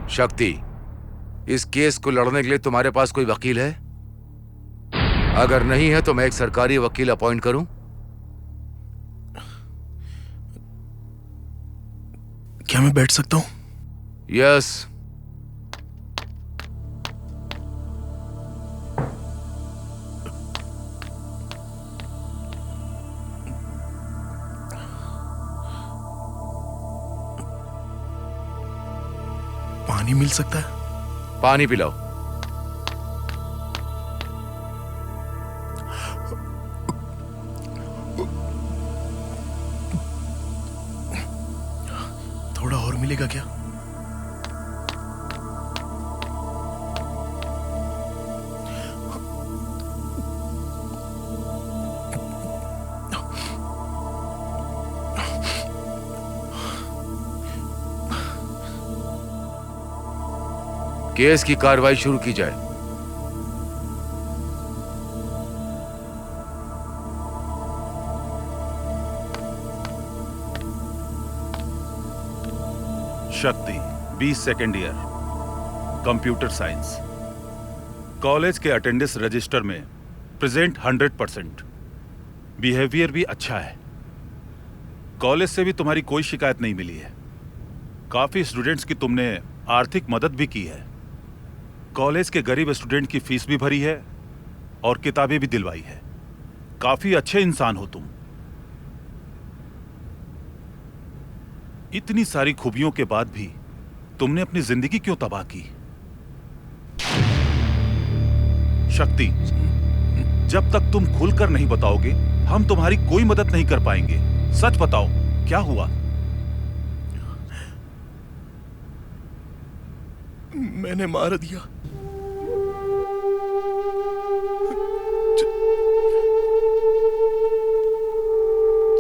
शक्ति, इस केस को लड़ने के लिए तुम्हारे पास कोई वकील है? अगर नहीं है तो मैं एक सरकारी वकील अपॉइंट करूं? क्या मैं बैठ सकता हूं? यस। पानी मिल सकता है? पानी पिलाओ। थोड़ा और मिलेगा क्या? केस की कार्रवाई शुरू की जाए। शक्ति, 20 second year, computer science. College के अटेंडेंस रजिस्टर में प्रेजेंट 100%। बिहेवियर भी अच्छा है। कॉलेज से भी तुम्हारी कोई शिकायत नहीं मिली है। काफी स्टूडेंट्स की तुमने आर्थिक मदद भी की है। कॉलेज के गरीब स्टूडेंट की फीस भी भरी है और किताबें भी दिलवाई है। काफी अच्छे इंसान हो तुम। इतनी सारी खूबियों के बाद भी तुमने अपनी जिंदगी क्यों तबाह की? शक्ति, जब तक तुम खुलकर नहीं बताओगे हम तुम्हारी कोई मदद नहीं कर पाएंगे। सच बताओ, क्या हुआ? मैंने मार दिया।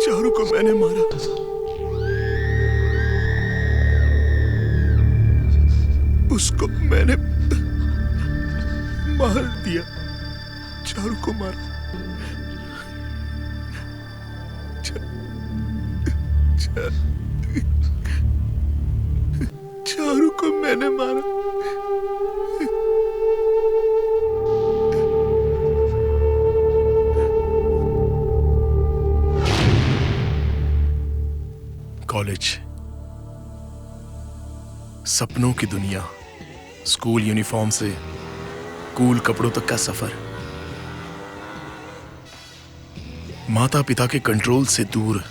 चारू को मैंने मारा। उसको मैंने मार दिया। चारू को मारा। चारू को मैंने मारा। कॉलेज, सपनों की दुनिया, स्कूल यूनिफॉर्म से कूल कपड़ों तक का सफर, माता पिता के कंट्रोल से दूर,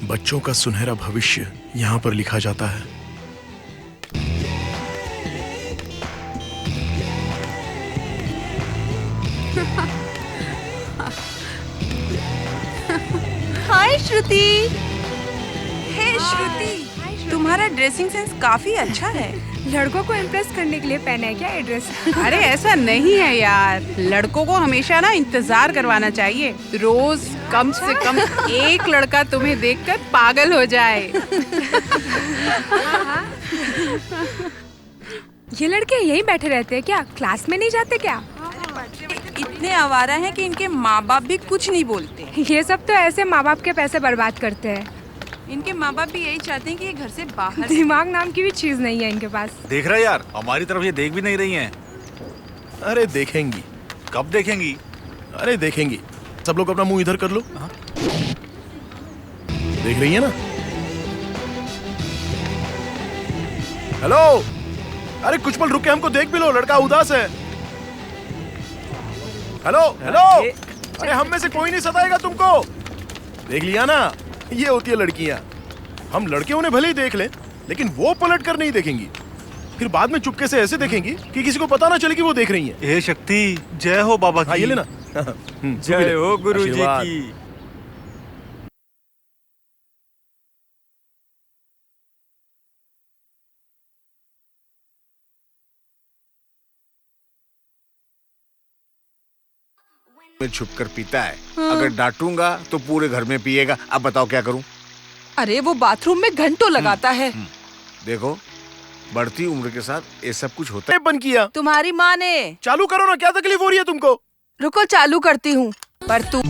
बच्चों का सुनहरा भविष्य यहां पर लिखा जाता है। हाय श्रुति। हे श्रुति, तुम्हारा ड्रेसिंग सेंस काफी अच्छा है। लड़कों को इम्प्रेस करने के लिए पहना है क्या ये ड्रेस? अरे ऐसा नहीं है यार, लड़कों को हमेशा ना इंतजार करवाना चाहिए। रोज कम से कम एक लड़का तुम्हें देखकर पागल हो जाए। ये लड़के यहीं बैठे रहते हैं क्या? क्लास में नहीं जाते क्या? इतने आवारा हैं कि इनके माँ बाप भी कुछ नहीं बोलते। ये सब तो ऐसे माँ बाप के पैसे बर्बाद करते हैं। इनके माँ बाप भी यही चाहते हैं कि ये घर से बाहर। दिमाग नाम की भी चीज नहीं है इनके पास। देख रहा यार, हमारी तरफ ये देख भी नहीं रही हैं। अरे देखेंगी। कब देखेंगी? अरे देखेंगी। सब लोग अपना मुंह इधर कर लो। देख रही है ना? हेलो, अरे कुछ पल रुक के हमको देख भी लो, लड़का उदास है। हेलो हेलो, अरे हम में से कोई नहीं सताएगा तुमको। देख लिया ना, ये होती है लड़कियां। हम लड़के उन्हें भले ही देख लें, लेकिन वो पलट कर नहीं देखेंगी। फिर बाद में चुपके से ऐसे देखेंगी कि किसी को पता ना चले कि वो देख रही हैं। हे शक्ति, जय हो बाबा की। ये लेना। जय हो गुरुजी की। में छुपकर पीता है। अगर डांटूंगा तो पूरे घर में पिएगा। अब बताओ क्या करूं? अरे वो बाथरूम में घंटों लगाता है। देखो, बढ़ती उम्र के साथ ये सब कुछ होता है। बंद किया? तुम्हारी माँ ने। चालू करो ना, क्या तकलीफ हो रही है तुमको? रुको चालू करती हूँ। पर तू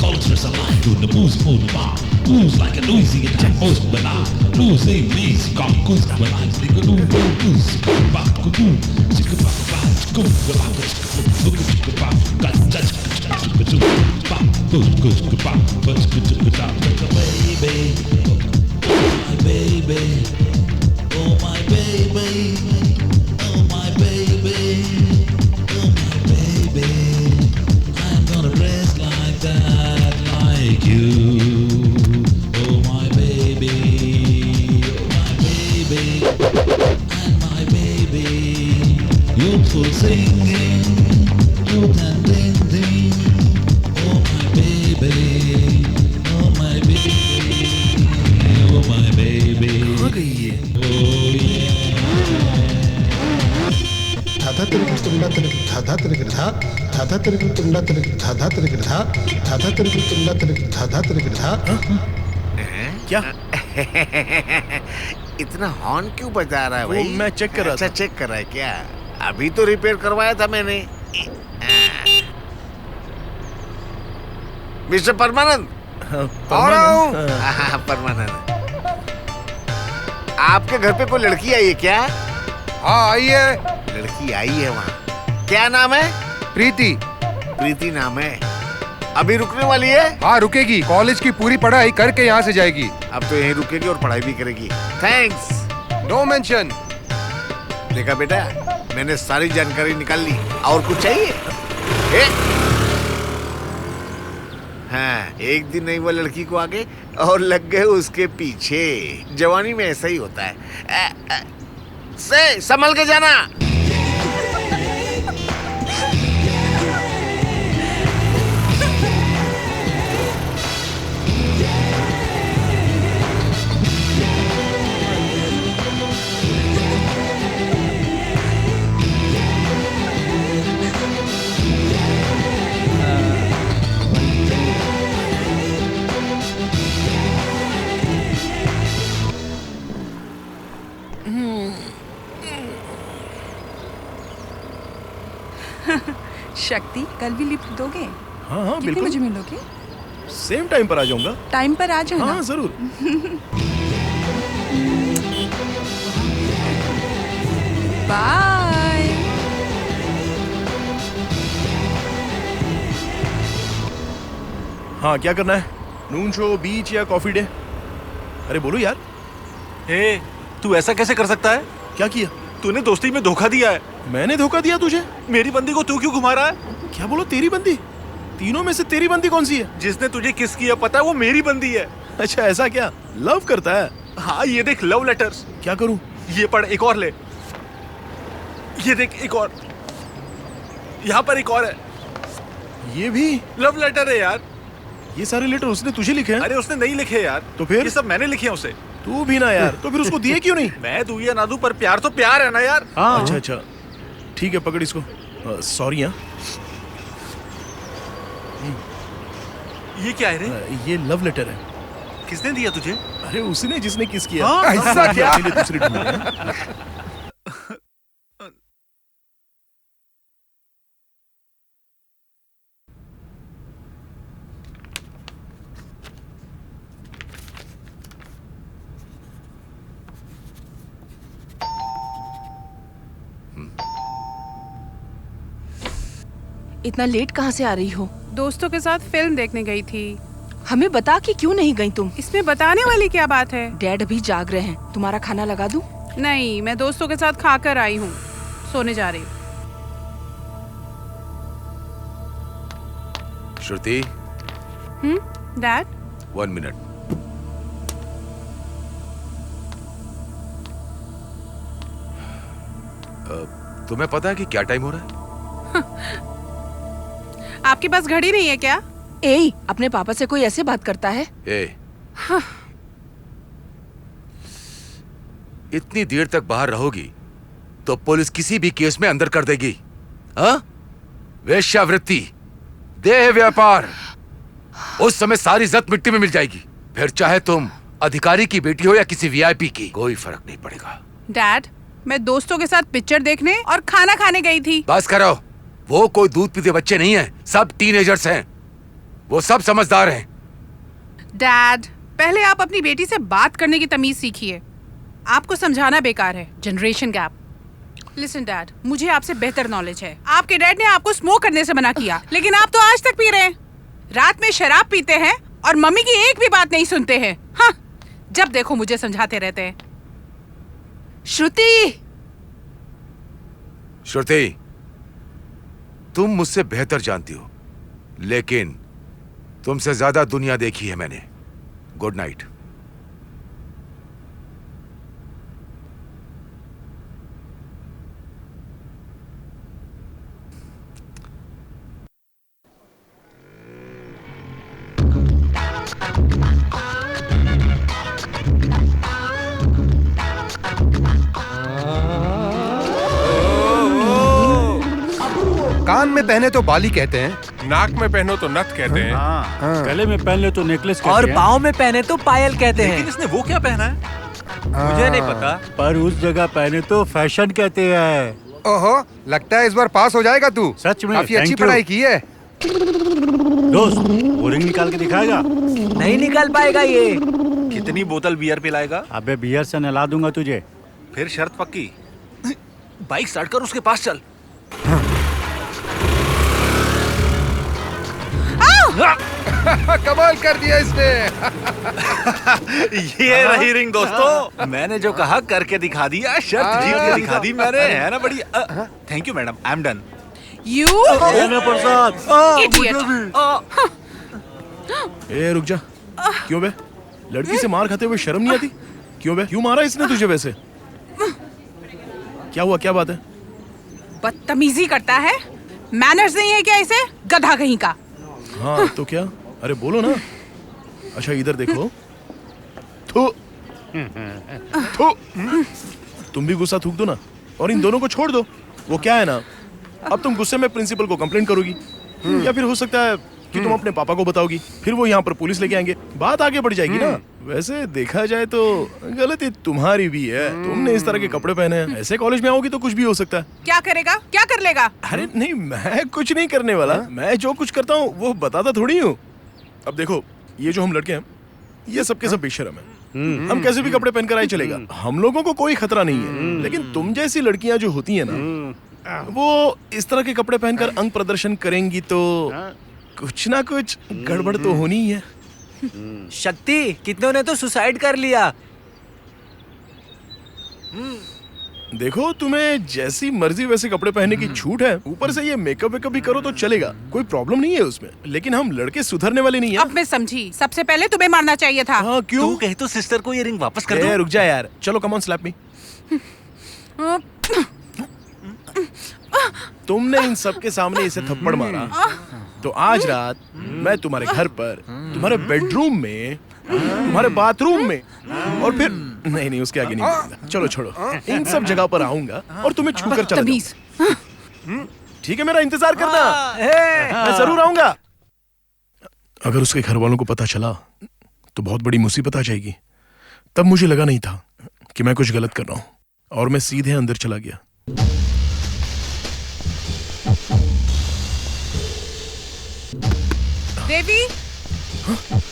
cultures alive to the booze moon bar. Booze like a noisy and most banal. Blues ain't lazy, come goose, but I'm sick of blues. Back to do, sick of back, go, the back, look at the back, got touch, back, good, back, but good, baby, oh my baby, oh my baby, oh my baby, oh my baby, I'm gonna dress like that, like you. Oh my baby, and my baby, you full singing, you dancing. Oh my baby, oh my baby, oh my baby. कहाँ गई ये? Oh yeah. धाधा तिरक तुंडा तिरक धाधा तिरक धा धाधा तिरक तुंडा तिरक धाधा तिरक धा धाधा तिरक तुंडा तिरक धाधा तिरक धा। क्या? इतना horn क्यों बजा रहा है वो भाई? मैं चेक कर रहा अच्छा, था। चेक कर रहा है क्या? अभी तो रिपेयर करवाया था मैंने। मिस्टर परमानंद, आ रहा हूँ। परमानंद, आपके घर पे कोई लड़की आई है क्या? हाँ आई है। लड़की आई है वहाँ। क्या नाम है? प्रीति। प्रीति नाम है। अभी रुकने वाली है? हाँ रुकेगी, कॉलेज की पूरी पढ़ाई करके यहाँ से जाएगी। अब तो यहीं रुकेगी और पढ़ाई भी करेगी। थैंक्स। No mention. देखा बेटा, मैंने सारी जानकारी निकाल ली। और कुछ चाहिए? हाँ, एक दिन नहीं वो लड़की को आगे और लग गए उसके पीछे। जवानी में ऐसा ही होता है। से संभल के जाना। शक्ति, कल भी लिफ्ट दोगे? हाँ हाँ कितने बिल्कुल। बजे मिलोगे? सेम टाइम पर आ जाऊंगा। टाइम पर आ जाना। हाँ जरूर। बाय। हाँ क्या करना है? नून शो, बीच या कॉफी डे? अरे बोलो यार। हे, तू ऐसा कैसे कर सकता है? क्या किया? तूने दोस्ती में धोखा दिया है। मैंने धोखा दिया तुझे? मेरी बंदी को तू क्यों घुमा रहा है? क्या बोलो, तेरी बंदी? तीनों में से तेरी बंदी कौन सी है? जिसने तुझे किस किया पता है, वो मेरी बंदी है। अच्छा ऐसा क्या? लव करता है? हाँ, ये देख लव लेटर्स। क्या करूं? ये पढ़, एक और ले। ये देख एक और, यहाँ पर एक और है। ये भी लव लेटर है यार। ये सारे लेटर उसने तुझे लिखे हैं? अरे उसने नहीं लिखे यार। तो फिर? ये सब मैंने लिखे हैं उसे। तू भी ना यार। तो फिर उसको दिए क्यों नहीं? मैं दूं या ना दूं, पर प्यार तो प्यार है ना यार। अच्छा अच्छा ठीक है, पकड़ इसको। सॉरी। हाँ, ये क्या है रे? ये लव लेटर है। किसने दिया तुझे? अरे उसने जिसने किस किया। ऐसा क्या? अपने लिए दूसरी ढूंढ रहे हैं। इतना लेट कहाँ से आ रही हो? दोस्तों के साथ फिल्म देखने गई थी। हमें बता कि क्यों नहीं गई तुम? इसमें बताने वाली क्या बात है? डैड अभी जाग रहे हैं, तुम्हारा खाना लगा दूं? नहीं, मैं दोस्तों के साथ खाकर आई हूँ, सोने जा रही हूँ। श्रुति। डैड? 1 मिनट। तुम्हें पता है कि क्या टाइम हो रहा है? आपके पास घड़ी नहीं है क्या? ए, अपने पापा से कोई ऐसे बात करता है? इतनी देर तक बाहर रहोगी तो पुलिस किसी भी केस में अंदर कर देगी। हाँ? वेश्यावृत्ति, देह व्यापार, उस समय सारी इज्जत मिट्टी में मिल जाएगी। फिर चाहे तुम अधिकारी की बेटी हो या किसी वीआईपी की, कोई फर्क नहीं पड़ेगा। डैड, मैं दोस्तों के साथ पिक्चर देखने और खाना खाने गई थी। बस करो, वो कोई दूध पीते बच्चे नहीं हैं, सब टीनेजर्स हैं। वो सब समझदार हैं। डैड, पहले आप अपनी बेटी से बात करने की तमीज सीखिए। आपको समझाना बेकार है। Generation gap. लिसन डैड, मुझे आपसे बेहतर नॉलेज है। आपके डैड ने आपको स्मोक करने से मना किया, लेकिन आप तो आज तक पी रहे हैं। रात में शराब पीते हैं और मम्मी की एक भी बात नहीं सुनते हैं। हाँ, जब देखो मुझे समझाते रहते हैं। श्रुति, श्रुति, तुम मुझसे बेहतर जानती हो, लेकिन तुमसे ज्यादा दुनिया देखी है मैंने। Good night. कान में पहने तो बाली कहते हैं, नाक में पहनो तो नथ कहते हैं, गले में पहन ले तो नेकलेस कहते और हैं, पाँव में पहने तो पायल कहते हैं। लेकिन इसने वो क्या पहना है मुझे नहीं पता। पर उस जगह पहने तो फैशन कहते हैं। ओहो, लगता है इस बार पास हो जाएगा तू। सच में काफी अच्छी thank you। पढ़ाई की है। दोस्त, वो रिंग निकाल के दिखाएगा? नहीं निकाल पाएगा ये। कितनी बोतल बियर पिलाएगा? अबे बियर से नहला दूंगा तुझे। फिर शर्त पक्की। बाइक स्टार्ट कर, उसके पास चल। कमाल कर दिया इसने। ये रही रिंग दोस्तों, मैंने जो कहा करके दिखा दिया, शर्त जीत के दिखा दी मैंने, है ना बड़ी। Thank you madam, I am done. You Prasad, idiot। ए रुक जा। क्यों बे? लड़की से मार खाते हुए शर्म नहीं आती? क्यों बे? क्यों मारा इसने तुझे वैसे? क्या हुआ, क्या बात है? बदतमीजी करता है। मैनर्स नहीं है क्या इसे? गधा कहीं का। हाँ तो क्या? अरे बोलो ना। अच्छा इधर देखो। थू थू। तुम भी गुस्सा थूक दो ना और इन दोनों को छोड़ दो। वो क्या है ना, अब तुम गुस्से में प्रिंसिपल को कंप्लेंट करोगी, या फिर हो सकता है कि तुम अपने पापा को बताओगी, फिर वो यहाँ पर पुलिस लेके आएंगे, बात आगे बढ़ जाएगी ना। वैसे देखा जाए तो गलती तुम्हारी भी है। तुमने इस तरह के कपड़े पहने हैं, ऐसे कॉलेज में आओगी तो कुछ भी हो सकता है। क्या करेगा? क्या कर लेगा? अरे नहीं, मैं कुछ नहीं करने वाला। मैं जो कुछ करता हूँ वो बताता थोड़ी हूँ। अब देखो, ये जो हम लड़के हैं, ये सबके सब बेशरम है। हम कैसे भी कपड़े पहनकर आए चलेगा, हम लोगों को कोई खतरा नहीं है। लेकिन तुम जैसी लड़कियां जो होती है ना, वो इस तरह के कपड़े पहनकर अंग प्रदर्शन करेंगी तो कुछ ना कुछ गड़बड़ तो होनी ही है। शक्ति, कितनों ने तो सुसाइड कर लिया। देखो, तुम्हें जैसी मर्जी वैसे कपड़े पहनने की छूट है। ऊपर से ये मेकअप वेकअप भी करो तो चलेगा, कोई प्रॉब्लम नहीं है उसमें। लेकिन हम लड़के सुधरने वाले नहीं है। अब मैं समझी, सबसे पहले तुम्हें मारना चाहिए था। हाँ, क्यों? तू कहे तो सिस्टर को ये रिंग वापस कर दो। रुक जा यार, चलो कम ऑन स्लैप मी। तुमने इन सबके सामने इसे थप्पड़ मारा, तो आज रात मैं तुम्हारे घर पर, तुम्हारे बेडरूम में, तुम्हारे बाथरूम में, और फिर नहीं उसके आगे नहीं बढ़ूंगा। चलो छोड़ो, इन सब जगह पर आऊंगा और तुम्हें छूकर चला जाऊंगा। ठीक है, मेरा इंतजार करना, मैं जरूर आऊंगा। अगर उसके घर वालों को पता चला तो बहुत बड़ी मुसीबत आ जाएगी। तब मुझे लगा नहीं था कि मैं कुछ गलत कर रहा हूं, और मैं सीधे अंदर चला गया। देवी,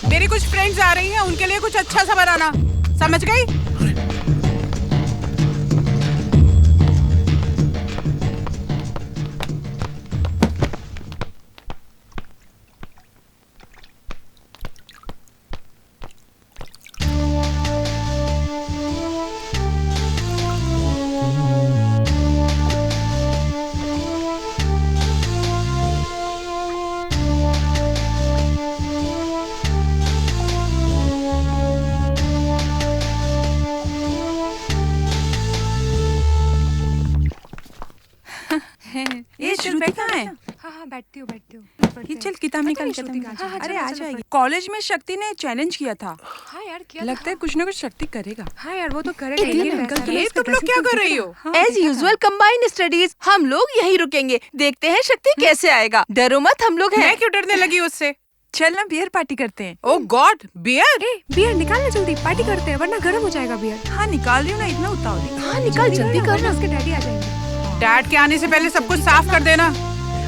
मेरी कुछ फ्रेंड्स आ रही हैं, उनके लिए कुछ अच्छा सा बनाना, समझ गई? ये श्रुति कहाँ है? हाँ बैठती हूँ ये चल किताब निकाल के। अरे आ जाएगी। कॉलेज में शक्ति ने चैलेंज किया था। हाँ यार, क्या लगता है कुछ ना कुछ शक्ति करेगा। हाँ यार, वो तो करेगा। ये तुम लोग क्या कर रही हो? As usual combined studies. हम लोग यही रुकेंगे, देखते हैं शक्ति कैसे आएगा। डरो मत, हम लोग हैं। मैं क्यों डरने लगी उससे? चल ना, बियर पार्टी करते हैं। ओह गॉड, बियर? बियर निकालना जल्दी, पार्टी करते हैं वरना गर्म हो जाएगा बियर। हाँ निकाल रही हूँ ना, इतना उतावली। हाँ निकाल, जल्दी कर ना, उसके डैडी आ जाएंगे। डैड के आने से पहले सब कुछ साफ कर देना।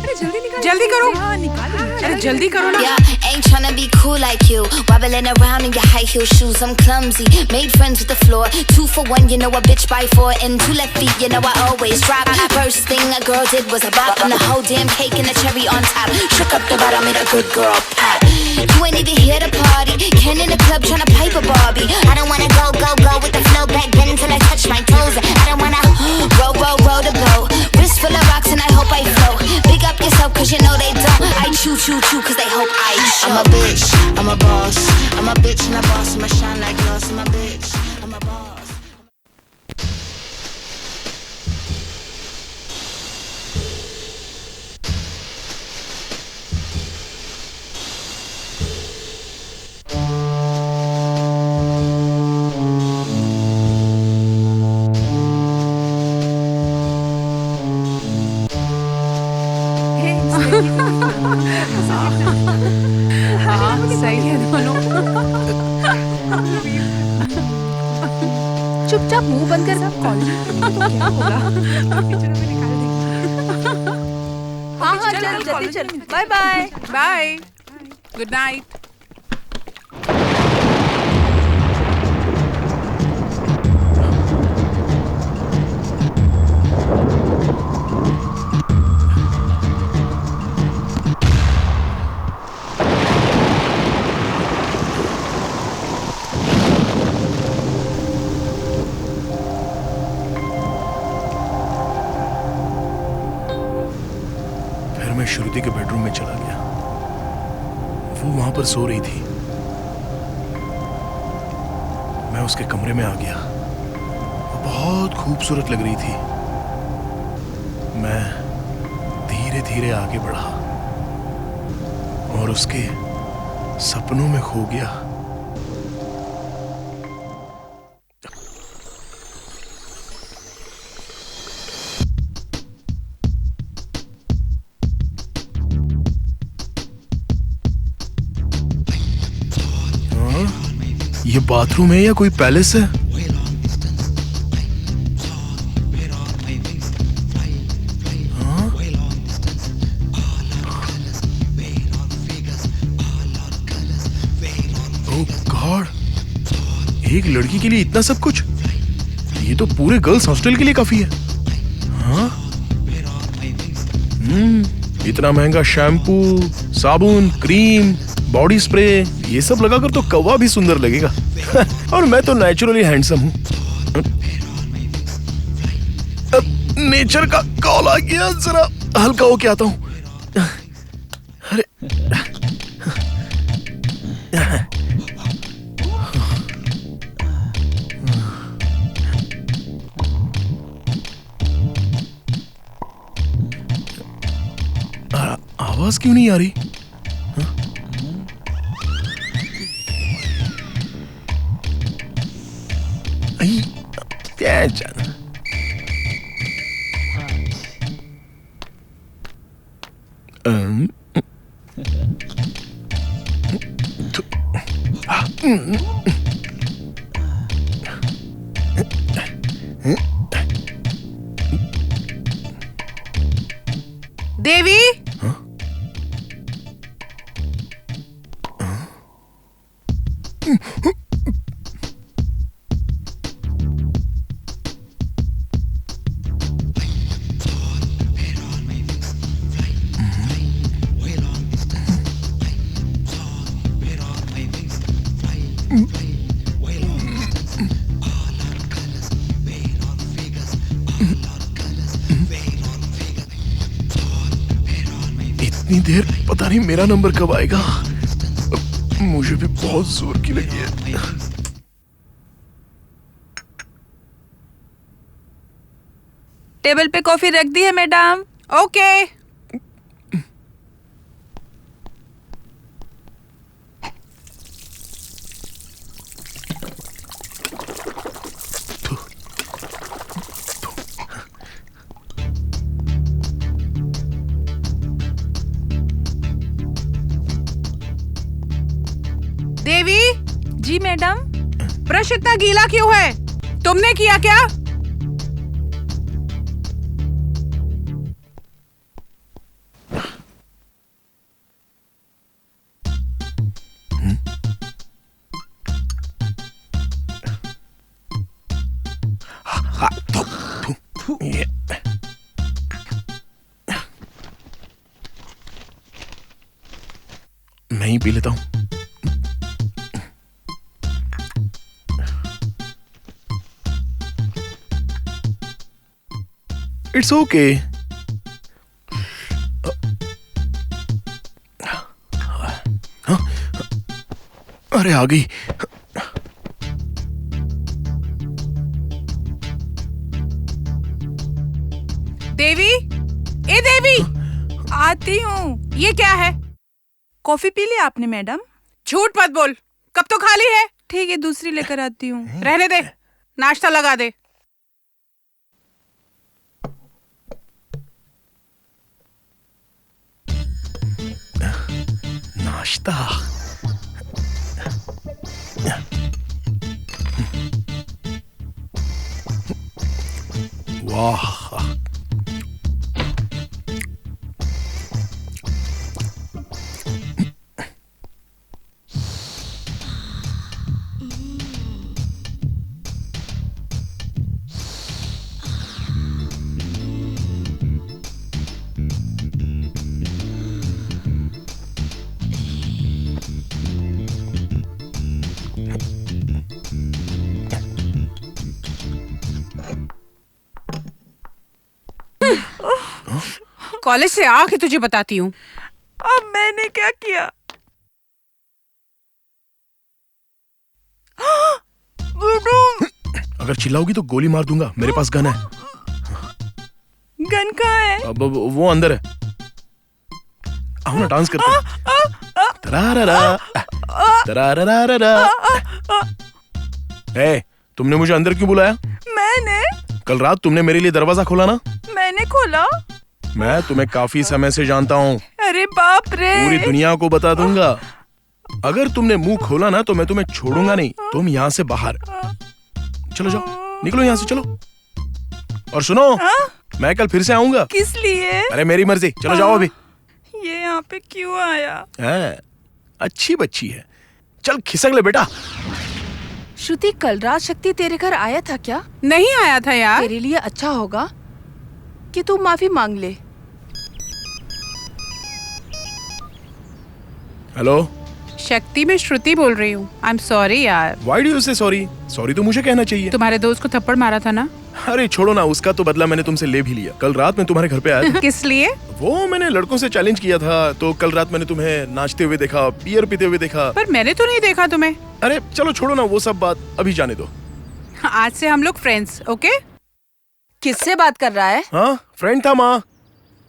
अरे जल्दी निकाल, जल्दी करो। हाँ, निकाल। अरे जल्दी करो ना। Yeah, ain't tryna be cool like you. Wobbling around in your high heel shoes, I'm clumsy. Made friends with the floor. 2 for 1, you know a bitch by 4. And 2 left feet, you know I always drop. First thing a girl did was a bop. I'm the whole damn cake and the cherry on top. Shook up the bottom, made a good girl pop. You ain't even here to party. Ken in the club tryna pipe a Barbie. I don't wanna go with the flow back then until I touch my toes. I don't wanna roll the boat. Wrist full of rocks and I hope I float. Big up yourself cause you know they don't. I chew cause they hope I show. I'm a bitch, I'm a boss. I'm a bitch and a boss. I'ma shine like gloss. I'm a bitch, I'm a boss. हाँ सही है दोनों। चुपचाप मुंह बंद कर। क्या होगा? हाँ हाँ चल जल्दी चल। Bye bye. Bye. Good night. मैं श्रुति के बेडरूम में चला गया। वो वहां पर सो रही थी। मैं उसके कमरे में आ गया। वो बहुत खूबसूरत लग रही थी। मैं धीरे धीरे आगे बढ़ा और उसके सपनों में खो गया। ये बाथरूम है या कोई पैलेस है? हाँ? ओह गॉड, एक लड़की के लिए इतना सब कुछ? ये तो पूरे गर्ल्स हॉस्टल के लिए काफी है। हाँ? इतना महंगा शैम्पू, साबुन, क्रीम, बॉडी स्प्रे, ये सब लगाकर तो कौवा भी सुंदर लगेगा। और मैं तो नेचुरली हैंडसम हूँ। नेचर का कॉल आ गया, जरा हल्का होके आता हूँ। अरे आवाज क्यों नहीं आ रही? क्या जाना? देवी, इतनी देर, पता नहीं मेरा नंबर कब आएगा। मुझे भी बहुत जोर की लगी है। टेबल पे कॉफी रख दी है मैडम। ओके। देवी। जी मैडम। ब्रश इतना गीला क्यों है? तुमने किया क्या? पी लेता हूं। It's okay. अरे आ गई। देवी, ए देवी, आती हूँ। ये क्या है? कॉफी पी ली आपने मैडम? झूठ मत बोल, कब तो खाली है। ठीक है, दूसरी लेकर आती हूँ। रहने दे, नाश्ता लगा दे। नाश्ता। वाह, कॉलेज से आके तुझे बताती हूँ। अब मैंने क्या किया? अगर चिल्लाओगी तो गोली मार दूंगा। मेरे पास गन है। गन कहाँ है? अब वो अंदर है। आओ ना, डांस करते हैं। तरारारा, तरारारारा। ए, तुमने मुझे अंदर क्यों बुलाया? मैंने? कल रात तुमने मेरे लिए दरवाजा खोला ना? मैंने खोला? मैं तुम्हें काफी समय से जानता हूँ। अरे बाप रे! पूरी दुनिया को बता दूंगा। अगर तुमने मुंह खोला ना तो मैं तुम्हें छोड़ूंगा नहीं। तुम यहाँ से बाहर चलो, जाओ, निकलो यहाँ से, चलो। और सुनो, मैं कल फिर से आऊंगा। किस लिए? अरे मेरी मर्जी। चलो जाओ अभी। ये यहाँ पे क्यों आया? अच्छी बच्ची है, चल खिसक ले बेटा। श्रुति, कल रात शक्ति तेरे घर आया था क्या? नहीं आया था यार। तेरे लिए अच्छा होगा कि तू माफी मांग ले। हेलो शक्ति, मैं श्रुति बोल रही हूँ। आई एम सॉरी यार। Why do you say sorry? Sorry तो मुझे कहना चाहिए। तुम्हारे दोस्त को थप्पड़ मारा था ना? अरे छोड़ो ना, उसका तो बदला मैंने तुमसे ले भी लिया। कल रात मैं तुम्हारे घर पे आया था। किस लिए? वो मैंने लड़कों से चैलेंज किया था, तो कल रात मैंने तुम्हें नाचते हुए देखा, बियर पीते हुए देखा। पर मैंने तो नहीं देखा तुम्हें। अरे चलो छोड़ो ना, वो सब बात अभी जाने दो। आज से हम लोग फ्रेंड्स, ओके? किससे बात कर रहा है? हाँ, फ्रेंड था माँ।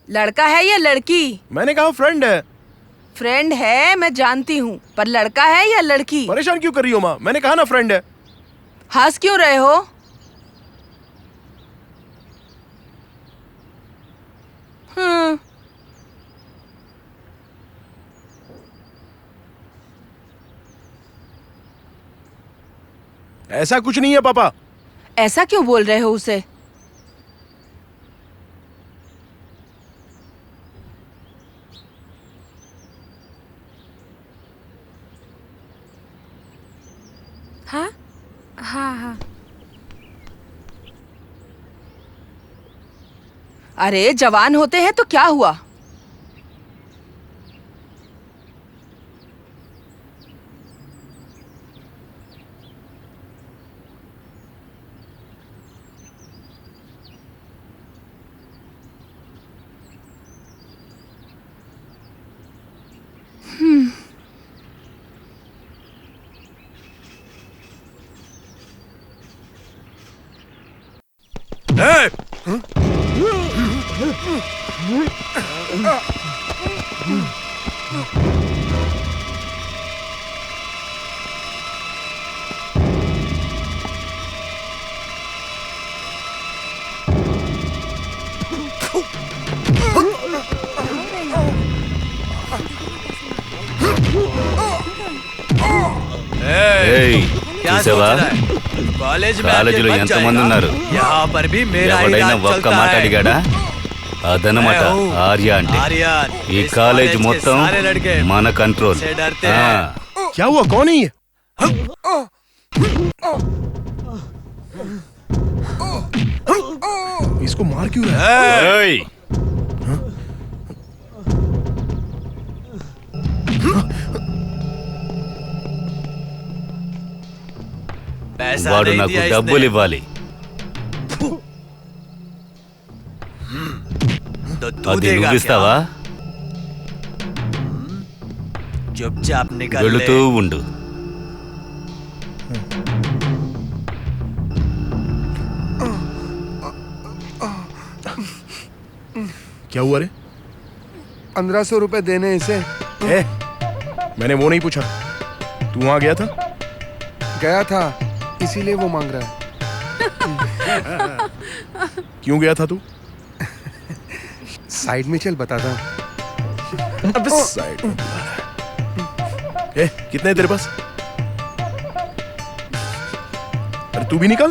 लड़का है या लड़की? मैंने कहा फ्रेंड है। फ्रेंड है, मैं जानती हूँ, पर लड़का है या लड़की? परेशान क्यों कर रही हो माँ? मैंने कहा ना फ्रेंड है। हंस क्यों रहे हो? ऐसा कुछ नहीं है पापा। ऐसा क्यों बोल रहे हो उसे? हाँ हाँ हाँ। अरे जवान होते हैं तो क्या हुआ? కాలేజీలో ఎంతమంది ఉన్నారు? ఎవడైనా ఒక్క మాట అడిగాడా? అదనమాట ఆర్య అంటే. ఈ కాలేజ్ మొత్తం మన కంట్రోల్. क्या हुआ? कौन है ये? इसको मार क्यों रहा है? వాడు నాకు డబ్బులు ఇవ్వాలి. అది నువ్విస్తావా? चुपचाप निकल ले। వెళుతూ ఉండు. क्या हुआ रे? 1500 रुपए देने इसे। मैंने वो नहीं पूछा, तू वहां गया था? गया था, इसीलिए वो मांग रहा है। क्यों गया था तू? साइड में चल, बताता हूँ। अबे साइड में कितने तेरे पास? अरे तू भी निकल।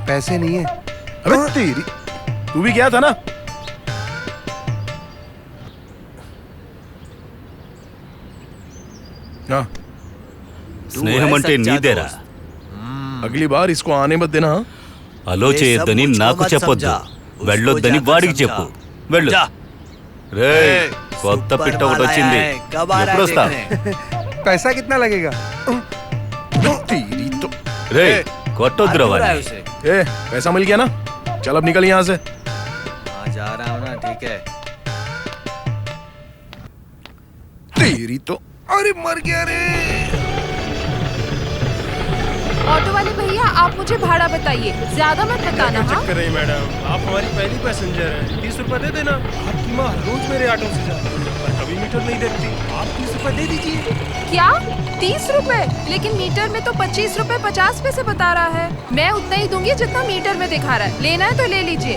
पैसे नहीं है। अबे तेरी, तू भी गया था ना? हाँ। స్నేహం అంటే నీదేరా. अगली बार इसको आने मत देना। అలో చేయొద్దని నాకు చెప్పొద్దు, వెళ్ళొద్దని వాడికి చెప్పు. వెళ్ళు. రేయ్, కొత్త పిట్ట ఒకటి వచ్చింది, ఎప్పుడు వస్తా? पैसा कितना लगेगा? రే కొట్టొద్దురా వాడిని. पैसा मिल गया ना? चल अब निकल यहाँ से। जा रहा हूँ ना, ठीक है। तेरी तो, अरे मर गया रे। ऑटो वाले भैया, आप मुझे भाड़ा बताइए, ज्यादा मत बताना। हाँ? चक्कर नहीं मैडम, आप हमारी पहली पैसेंजर हैं, 30 रुपए दे देना। आपकी माँ रोज मेरे ऑटो से जाती है, पर कभी मीटर नहीं देखती। आप 30 रुपए दे दीजिए। क्या 30 रुपए? लेकिन मीटर में तो 25 रुपए 50 पैसे बता रहा है। मैं उतना ही दूंगी जितना मीटर में दिखा रहा है। लेना है तो ले लीजिए।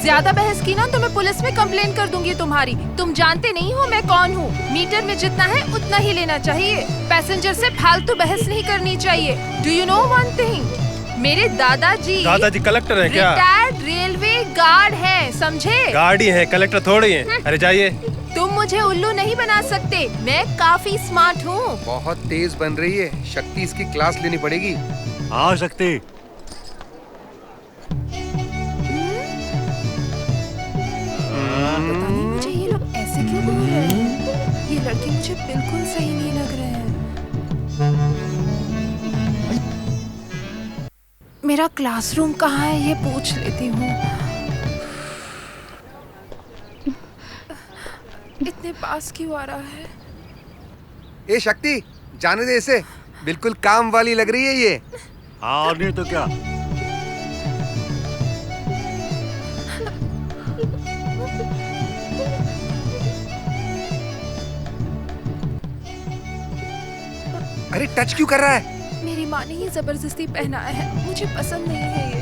ज्यादा बहस की ना तो मैं पुलिस में कंप्लेन कर दूंगी तुम्हारी। तुम जानते नहीं हो मैं कौन हूँ। मीटर में जितना है उतना ही लेना चाहिए। पैसेंजर से फालतू बहस नहीं करनी चाहिए। Do you know one thing? मेरे दादाजी कलेक्टर हैं क्या? रिटायर्ड रेलवे गार्ड हैं, समझे? गाड़ी है, कलेक्टर थोड़ी है। अरे जाइए। तुम मुझे उल्लू नहीं बना सकते, मैं काफी स्मार्ट हूँ। बहुत तेज बन रही है, शक्ति इसकी क्लास लेनी पड़ेगी। हाँ शक्ति। पता नहीं मुझे ये लोग ऐसे क्यों बोल रहे हैं। ये लड़के मुझे बिल्कुल सही नहीं लग रहे हैं। मेरा क्लासरूम कहाँ है ये पूछ लेती हूँ। इतने पास क्यों आ रहा है? ए शक्ति, जाने दे इसे, बिल्कुल काम वाली लग रही है ये। हाँ और नहीं तो क्या। अरे टच क्यों कर रहा है? मेरी माँ ने ये जबरदस्ती पहनाया है, मुझे पसंद नहीं है ये।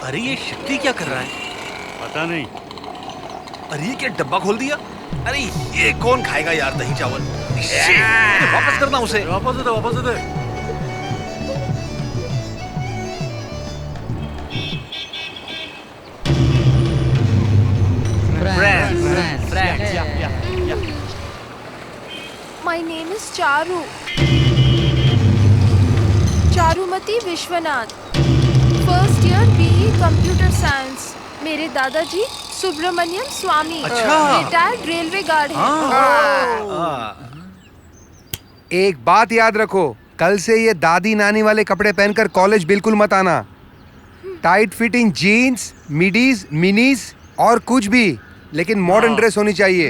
अरे ये शक्ति क्या कर रहा है? पता नहीं। अरे ये क्या डब्बा खोल दिया? अरे ये कौन खाएगा यार दही चावल? वापस करना उसे। वापस दे, वापस दे। My name is Charu, Charumati Vishwanath, first year BE computer science. मेरे दादाजी सुब्रमण्यम स्वामी, रिटायर्ड रेलवे गार्ड हैं। एक बात याद रखो, कल से ये दादी नानी वाले कपड़े पहनकर कॉलेज बिल्कुल मत आना। टाइट फिटिंग जीन्स, मिडीज, मिनीज और कुछ भी, लेकिन मॉडर्न ड्रेस होनी चाहिए।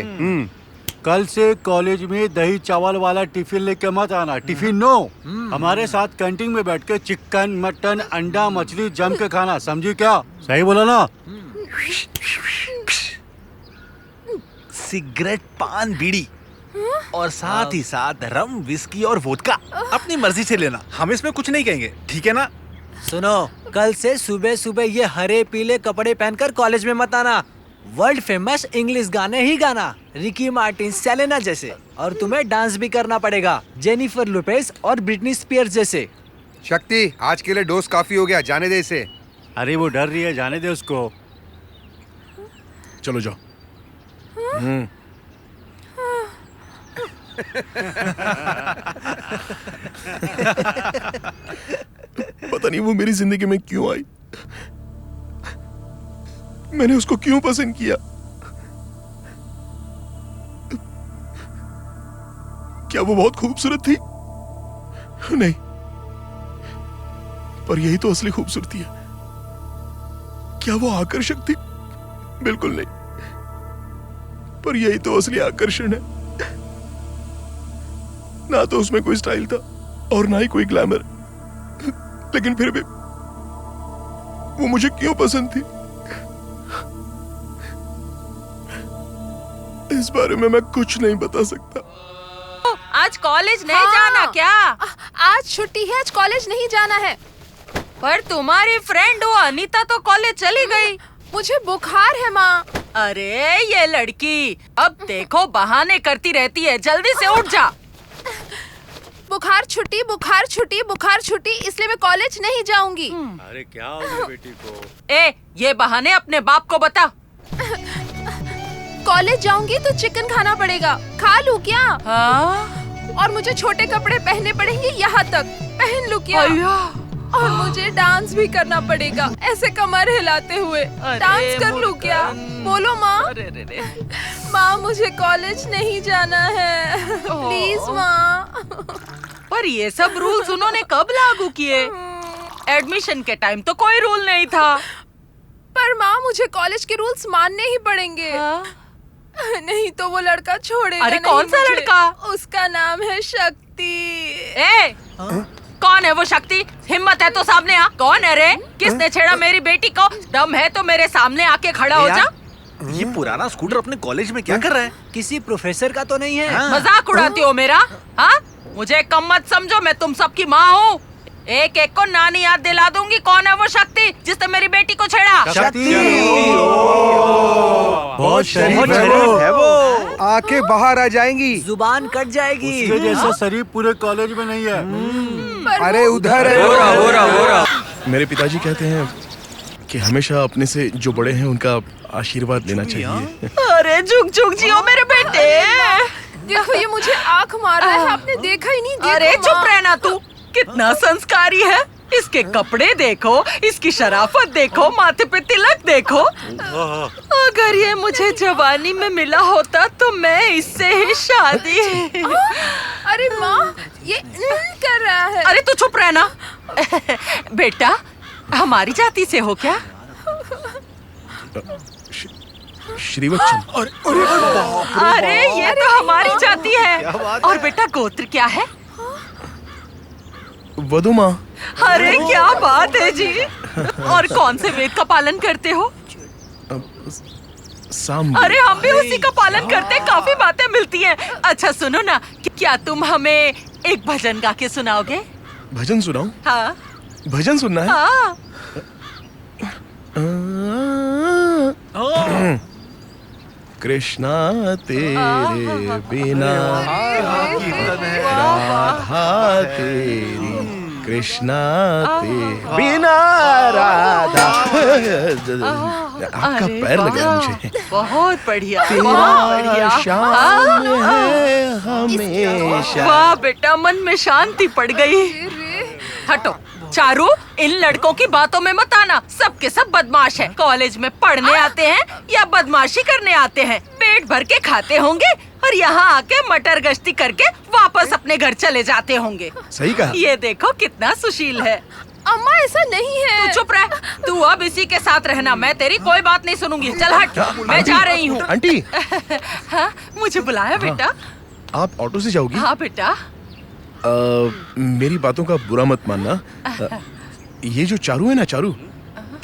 कल से कॉलेज में दही चावल वाला टिफिन लेके मत आना। Tiffin no. हमारे साथ कैंटीन में बैठ के चिकन, मटन, अंडा, मछली जम के खाना, समझी क्या? सही बोला ना? सिगरेट, पान, बीड़ी और साथ ही साथ रम, विस्की और वोदका अपनी मर्जी से लेना। हम इसमें कुछ नहीं कहेंगे, ठीक है ना? सुनो, कल से सुबह सुबह ये हरे पीले कपड़े पहनकर कॉलेज में मत आना। वर्ल्ड फेमस इंग्लिश गाने ही गाना, रिकी मार्टिन, सेलेना जैसे। और तुम्हें डांस भी करना पड़ेगा, जेनिफर लोपेज और ब्रिटनी स्पीयर्स जैसे। शक्ति, आज के लिए डोज काफी हो गया, जाने दे इसे। अरे वो डर रही है, जाने दे उसको। चलो जाओ। पता नहीं वो मेरी जिंदगी में क्यों आई। मैंने उसको क्यों पसंद किया? क्या वो बहुत खूबसूरत थी? नहीं, पर यही तो असली खूबसूरती है। क्या वो आकर्षक थी? बिल्कुल नहीं, पर यही तो असली आकर्षण है। ना तो उसमें कोई स्टाइल था और ना ही कोई ग्लैमर, लेकिन फिर भी वो मुझे क्यों पसंद थी, इस बारे में मैं कुछ नहीं बता सकता। आज कॉलेज नहीं जाना क्या? आज छुट्टी है, आज कॉलेज नहीं जाना है। पर तुम्हारी फ्रेंड वो अनीता तो कॉलेज चली गई। मुझे बुखार है माँ। अरे ये लड़की अब देखो बहाने करती रहती है, जल्दी से उठ जा। बुखार छुट्टी, बुखार छुट्टी, बुखार छुट्टी, इसलिए मैं कॉलेज नहीं जाऊंगी। अरे क्या हो गया बेटी को? ये बहाने अपने बाप को बता। कॉलेज जाऊंगी तो चिकन खाना पड़ेगा, खा लूं क्या? हाँ? और मुझे छोटे कपड़े पहनने पड़ेंगे, यहाँ तक पहन लूं क्या? और मुझे डांस भी करना पड़ेगा, ऐसे कमर हिलाते हुए। डांस कर लूं क्या? बोलो माँ। माँ मुझे कॉलेज नहीं जाना है, प्लीज माँ। पर ये सब रूल्स उन्होंने कब लागू किए? एडमिशन के टाइम तो कोई रूल नहीं था। पर माँ मुझे कॉलेज के रूल्स मानने ही पड़ेंगे। नहीं तो वो लड़का छोड़ेगा। अरे कौन सा लड़का? उसका नाम है शक्ति। कौन है वो शक्ति? हिम्मत है तो सामने आ। कौन है रे? किसने छेड़ा मेरी बेटी को? दम है तो मेरे सामने आके खड़ा हो जा। ये पुराना स्कूटर अपने कॉलेज में क्या कर रहा है? किसी प्रोफेसर का तो नहीं है? मजाक उड़ाती हो मेरा? हाँ, मुझे कम मत समझो, मैं तुम सबकी माँ हूँ। एक एक को नानी याद दिला दूंगी। कौन है वो शक्ति जिसने मेरी बेटी को छेड़ा? शक्ति बहुत शरीफ है वो। आंखें बाहर आ जाएंगी, जुबान कट जाएगी। उसके जैसा शरीफ पूरे कॉलेज में नहीं है। अरे उधर है। हो रहा। मेरे पिताजी कहते हैं कि हमेशा अपने से जो बड़े हैं उनका आशीर्वाद लेना चाहिए। अरे झुक झुक जियो मेरे बेटे। देखो ये मुझे आँख मार रहा है, आपने देखा ही नहीं। अरे चुप रहना तू, कितना संस्कारी है। इसके कपड़े देखो, इसकी शराफत देखो, माथे पे तिलक देखो। अगर ये मुझे जवानी में मिला होता तो मैं इससे ही शादी। अरे माँ ये कर रहा है। अरे तू चुप रहना। बेटा हमारी जाति से हो क्या? श्रीवत्सम। अरे ये तो हमारी जाति है। और बेटा गोत्र क्या है? वधुमा। अरे क्या बात है जी। और कौन से वेद का पालन करते हो? साम। अरे हम भी उसी का पालन करते हैं, काफी बातें मिलती हैं। अच्छा सुनो ना, क्या तुम हमें एक भजन गा के सुनाओगे? भजन सुनाऊं? हाँ। भजन सुनना है? हाँ। कृष्णा तेरे बिना राधा तेरी, कृष्णा तेरे बिना राधा। आपका पैर लग रहा है मुझे। बहुत बढ़िया, तेरा बहुत बढ़िया। शान है हमेशा। वाह बेटा, मन में शांति पड़ गई। हटो चारू, इन लड़कों की बातों में मत आना। सब के सब बदमाश हैं। कॉलेज में पढ़ने आते हैं या बदमाशी करने आते हैं। पेट भर के खाते होंगे और यहाँ आके मटर गश्ती करके वापस अपने घर चले जाते होंगे। सही कहा। ये देखो कितना सुशील है। अम्मा ऐसा नहीं है। तू चुप रह। तू अब इसी के साथ रहना, मैं तेरी कोई बात नहीं सुनूंगी। चल हट, मैं जा रही हूँ। आंटी। हाँ, मुझे बुलाया बेटा? आप ऑटो से जाओगी? हाँ बेटा। मेरी बातों का बुरा मत मानना। ये जो चारू है ना, चारू,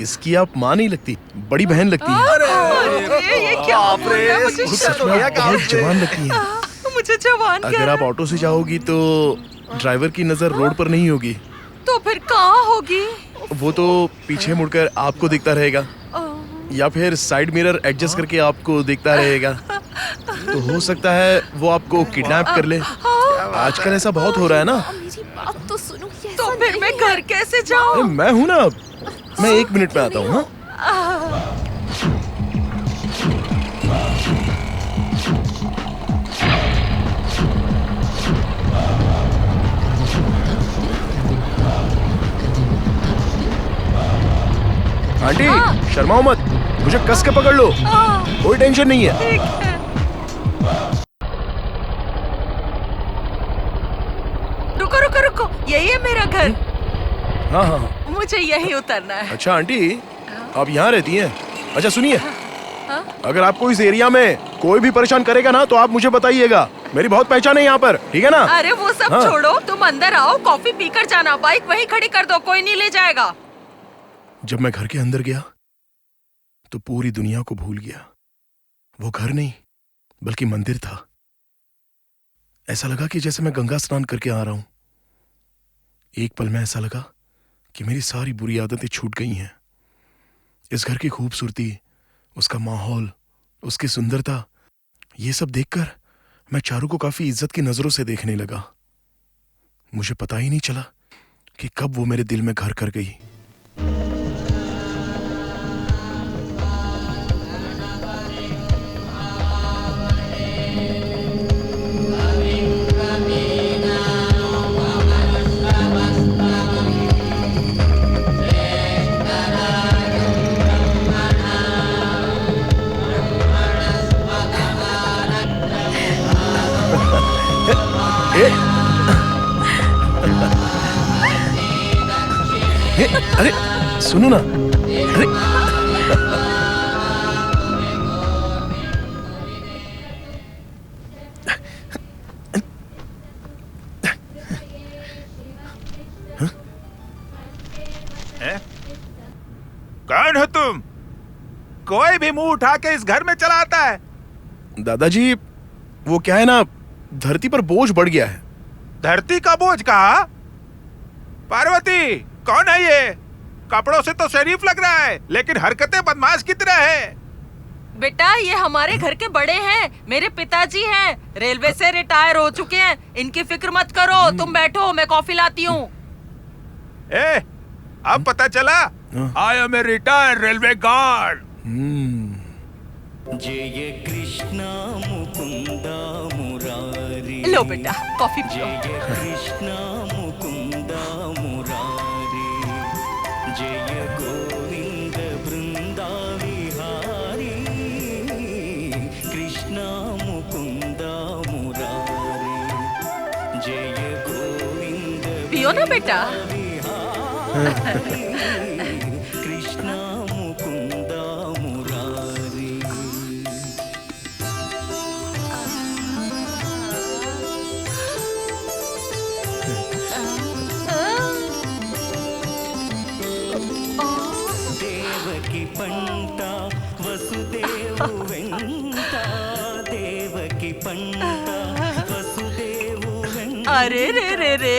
इसकी आप माँ नहीं लगती, बड़ी बहन लगती है। अरे ये क्या बोल रहा है? मुझे सच में आप बहुत जवान लगती है। मुझे जवान अगर आप ऑटो से जाओगी तो ड्राइवर की नजर रोड पर नहीं होगी। तो फिर कहाँ होगी? वो तो पीछे मुड़कर आपको दिखता रहेगा, या फिर साइड मिरर एडजस्ट करके आपको दिखता रहेगा। तो हो सकता है वो आपको किडनैप कर ले। आजकल ऐसा बहुत हो रहा है ना। मेरी बात तो सुनो। तो फिर मैं घर कैसे जाऊँ? मैं हूँ ना, मैं 1 मिनट में आता हूँ। आंटी हाँ। शर्माओ मत, मुझे कस के पकड़ लो, कोई टेंशन नहीं है। ठीक है। रुको रुको रुको, यही है मेरा घर। हाँ हाँ। मुझे यही उतरना है। अच्छा आंटी, आप यहाँ रहती हैं? अच्छा सुनिए, हाँ? अगर आपको इस एरिया में कोई भी परेशान करेगा ना तो आप मुझे बताइएगा, मेरी बहुत पहचान है यहाँ पर, ठीक है ना? अरे वो सब हाँ। छोड़ो, तुम अंदर आओ, कॉफी पीकर जाना, बाइक वहीं खड़ी कर दो, कोई नहीं ले जाएगा। जब मैं घर के अंदर गया तो पूरी दुनिया को भूल गया। वो घर नहीं बल्कि मंदिर था। ऐसा लगा कि जैसे मैं गंगा स्नान करके आ रहा हूं। एक पल में ऐसा लगा कि मेरी सारी बुरी आदतें छूट गई हैं। इस घर की खूबसूरती, उसका माहौल, उसकी सुंदरता, ये सब देखकर मैं चारू को काफी इज्जत की नजरों से देखने लगा। मुझे पता ही नहीं चला कि कब वो मेरे दिल में घर कर गई। अरे सुनो ना, अरे कौन हो तुम? कोई भी मुंह उठा के इस घर में चला आता है? दादाजी, वो क्या है ना, धरती पर बोझ बढ़ गया है। धरती का बोझ कहा? पार्वती, कौन है ये? कपड़ों से तो शरीफ लग रहा है, लेकिन हरकतें बदमाश की तरह है। बेटा, ये हमारे घर के बड़े हैं, मेरे पिताजी हैं, रेलवे से रिटायर हो चुके हैं, इनकी फिक्र मत करो, तुम बैठो, मैं कॉफी लाती हूँ। अब पता चला, I am a retired railway guard. जय कृष्णा मुकुंदा मुरारी। लो बेटा, कॉफी पियो। जय कृष्णा मुकुंदा मुरारी, जय गोविंद वृंदा विहारी, कृष्णा मुकुंदा मुरारी, जय गोविंद। पियो ना बेटा। कृष्णा मुकुंदा मुरारी। देवकी पंटा वसुदेव वेंता, देवकी पंटा वसुदेव वेंता। अरे रे रे रे,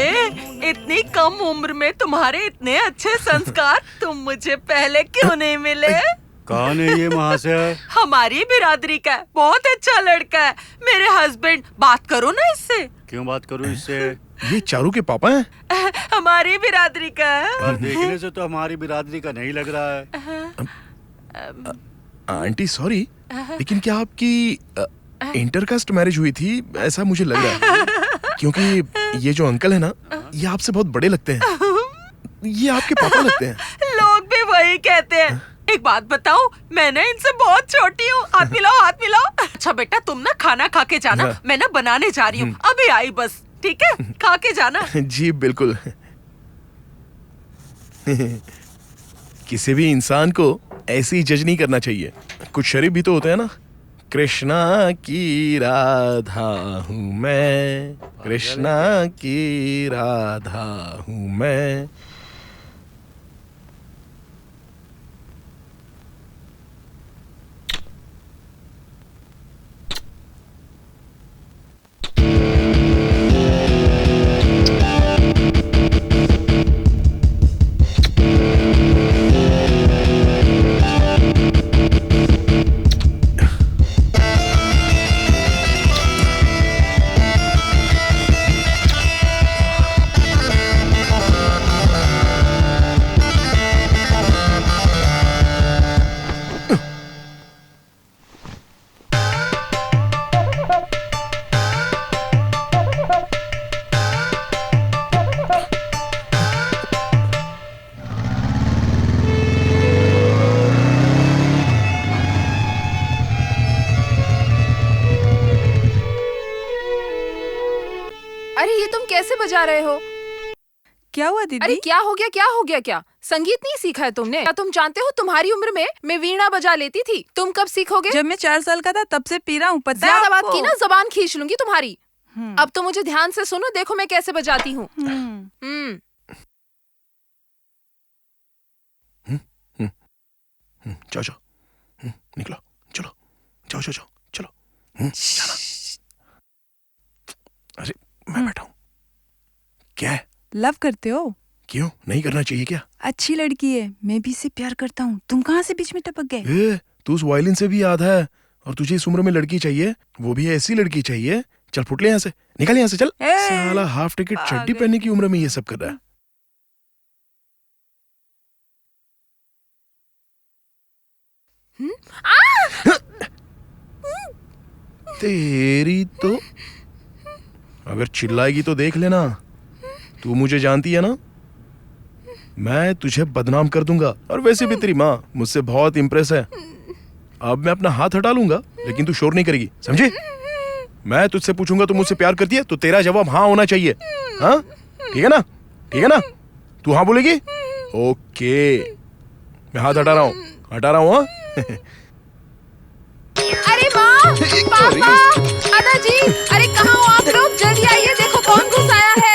इतनी कम उम्र में तुम्हारे इतने अच्छे संस्कार, तुम मुझे पहले क्यों नहीं मिले? कौन है ये महाशय? हमारी बिरादरी का है, बहुत अच्छा लड़का है, मेरे हस्बैंड। बात करो ना इससे। क्यों बात करूं इससे? ये चारू के पापा हैं? हमारी बिरादरी का है। पर देखने से तो हमारी बिरादरी का नहीं लग रहा है। आंटी सॉरी, लेकिन क्या आपकी इंटरकास्ट मैरिज हुई थी? ऐसा मुझे लग रहा है, क्योंकि ये जो अंकल है ना, ये आपसे बहुत बड़े लगते हैं। ये आपके पापा लगते हैं। लोग भी वही कहते हैं। एक बात बताऊं, मैं ना इनसे बहुत छोटी हूँ। हाथ मिलाओ, हाथ मिलाओ। अच्छा बेटा, तुम ना खाना खा के जाना, मैं ना बनाने जा रही हूँ, अभी आई बस। ठीक है, खा के जाना। जी बिल्कुल। किसी भी इंसान को ऐसे ही जज नहीं करना चाहिए, कुछ शरीफ भी तो होते हैं ना। कृष्णा की राधा हूँ मैं, कृष्णा की राधा हूँ मैं। कैसे बजा रहे हो? क्या हुआ दीदी? अरे क्या हो गया, क्या हो गया? क्या संगीत नहीं सीखा है तुमने? क्या तुम जानते हो तुम्हारी उम्र में मैं वीणा बजा लेती थी। तुम कब सीखोगे? जब मैं 4 साल का था तब से पी रहा हूँ, पता है ज्यादा बात आपको? की ना जबान खींच लूंगी तुम्हारी। अब तो मुझे ध्यान से सुनो, देखो मैं कैसे बजाती हूँ। जाओ जाओ, निकलो, चलो, जाओ जाओ जाओ, चलो, जाना। अरे मैं बैठा हूँ। क्या है? लव करते हो? क्यों नहीं करना चाहिए क्या? अच्छी लड़की है, मैं भी इससे प्यार करता हूँ। तुम कहाँ से बीच में टपक गए? तू उस वायलिन से भी याद है, और तुझे इस उम्र में लड़की चाहिए, वो भी ऐसी लड़की चाहिए। चल फुट ले यहाँ से, निकल यहाँ से, चल। साला हाफ टिकट चड्डी पहनने की उम्र में ये सब कर रहा है। तेरी तो अगर चिल्लाएगी तो देख लेना। तू मुझे जानती है ना, मैं तुझे बदनाम कर दूंगा। और वैसे भी तेरी माँ मुझसे बहुत इंप्रेस है। अब मैं अपना हाथ हटा लूंगा, लेकिन तू शोर नहीं करेगी, समझी? मैं तुझसे पूछूंगा तू मुझसे प्यार करती है, तो तेरा जवाब हाँ होना चाहिए। हाँ, ठीक है ना? ठीक है ना? तू हाँ बोलेगी? ओके, मैं हाथ हटा रहा हूँ, हटा रहा हूँ। हाँ? अरे माँ, पापा, दादाजी, अरे कहाँ हो आप लोग? जल्दी आइए, देखो कौन घुस आया है।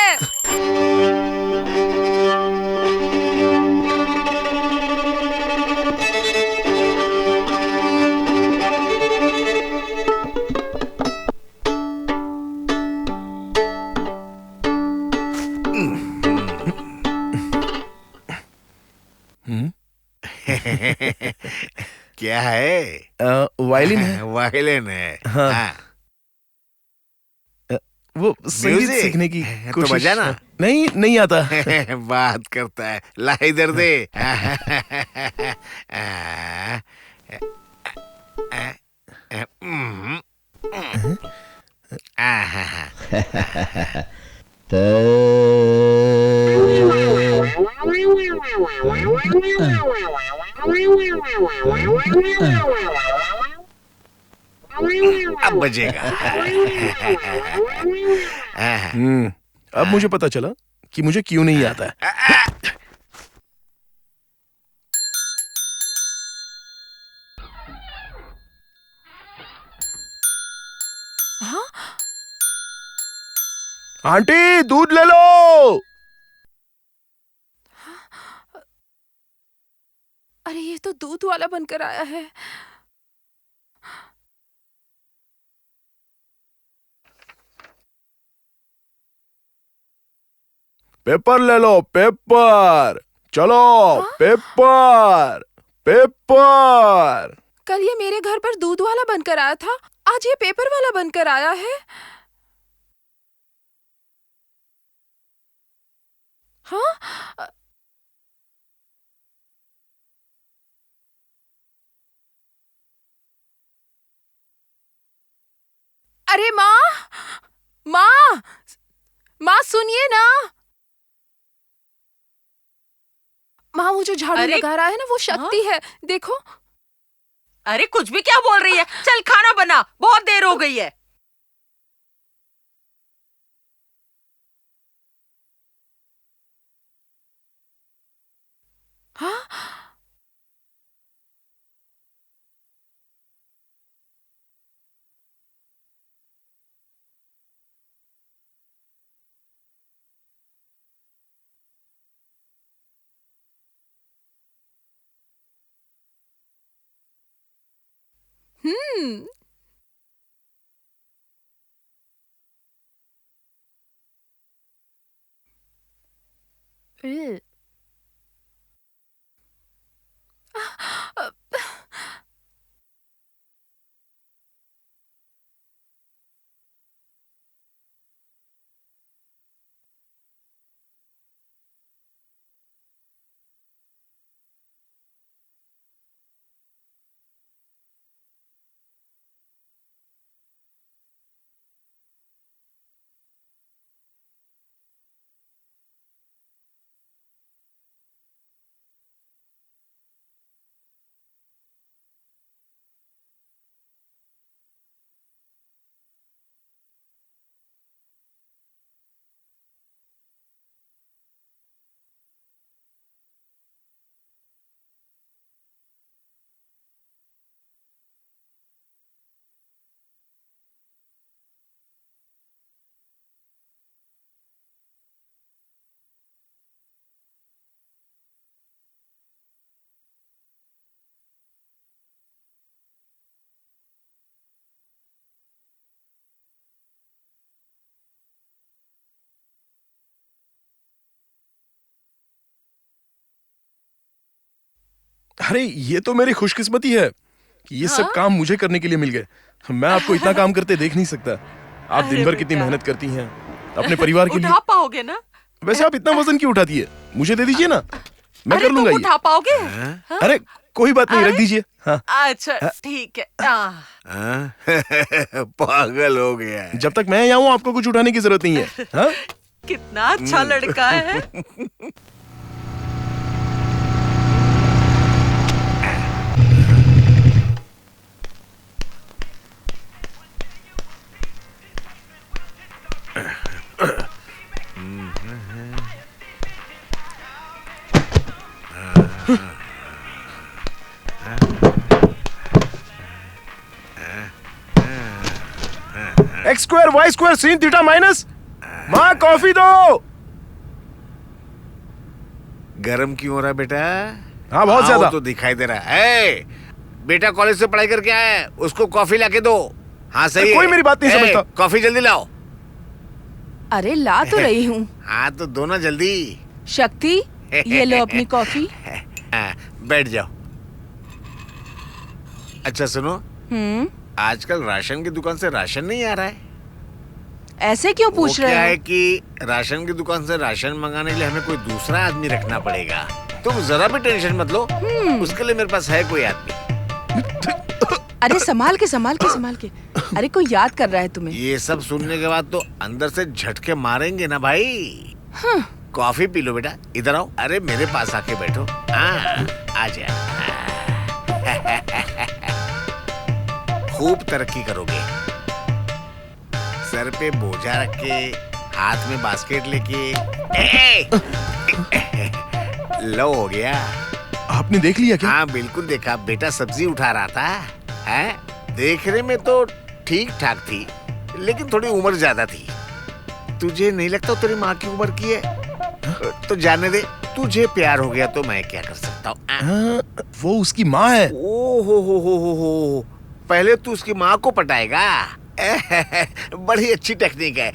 क्या है? वायलिन है। वायलिन है। हाँ। हाँ। वो संगीत म्यूजिक? सीखने की तो कोशिश। बजाना? नहीं आता। बात करता है, ला इधर दे। अब बजेगा। अब मुझे पता चला कि मुझे क्यों नहीं आता है। आंटी, दूध ले लो। अरे ये तो दूध वाला बनकर आया है। पेपर ले लो, पेपर। चलो, पेपर, पेपर। कल ये मेरे घर पर दूध वाला बनकर आया था, आज ये पेपर वाला बनकर आया है। हाँ? अरे माँ, माँ, माँ सुनिए ना। माँ, वो जो झाड़ू लगा रहा है ना, वो शक्ति है, देखो। अरे कुछ भी क्या बोल रही है? चल खाना बना, बहुत देर हो गई है। हाँ? हम्म। Ew. अरे ये तो मेरी खुशकिस्मती है कि ये सब काम मुझे करने के लिए मिल गए। मैं आपको इतना काम करते देख नहीं सकता। आप दिन भर कितनी मेहनत करती हैं अपने परिवार के लिए। उठा पाओगे ना? वैसे आप इतना वजन क्यों उठाती है? मुझे दे दीजिए ना, मैं कर लूंगा। उठा पाओगे? अरे कोई बात नहीं, रख दीजिए। हाँ। अच्छा ठीक है। पागल हो गया। जब तक मैं यहाँ हूँ आपको कुछ उठाने की जरूरत नहीं है। हाँ? कितना अच्छा लड़का है। X square y square sin theta minus. माँ कॉफी दो। गरम क्यों हो रहा है बेटा? हाँ बहुत ज्यादा। तो दिखाई दे रहा है। बेटा कॉलेज से पढ़ाई करके आया है, उसको कॉफी लाके दो। हाँ सही है। कोई मेरी बात नहीं समझता। कॉफी जल्दी लाओ। अरे ला तो रही हूँ। हाँ तो दो ना जल्दी। शक्ति ये लो अपनी कॉफी। बैठ जाओ। अच्छा सुनो, आजकल राशन की दुकान से राशन नहीं आ रहा है। ऐसे क्यों पूछ रहे हो? क्या है कि राशन की दुकान से राशन मंगाने के लिए हमें कोई दूसरा आदमी रखना पड़ेगा। तुम जरा भी टेंशन मत लो, उसके लिए मेरे पास है कोई आदमी। अरे संभाल के। अरे कोई याद कर रहा है तुम्हें। ये सब सुनने के बाद तो अंदर से झटके मारेंगे ना भाई। कॉफी पी लो बेटा, इधर आओ। अरे मेरे पास आके बैठो। आ जा। खूब तरक्की करोगे। सर पे बोझा रख के, हाथ में बास्केट लेके। लो हो गया। आपने देख लिया क्या? हाँ बिल्कुल देखा। बेटा सब्जी उठा रहा था। है देखने में तो ठीक ठाक थी, लेकिन थोड़ी उम्र ज्यादा थी। तुझे नहीं लगता तेरी माँ की उम्र की है? तो जाने दे। तुझे प्यार हो गया तो मैं क्या कर सकता हूँ। वो उसकी माँ है। ओ हो। पहले तू उसकी माँ को पटाएगा। बड़ी अच्छी टेक्निक है।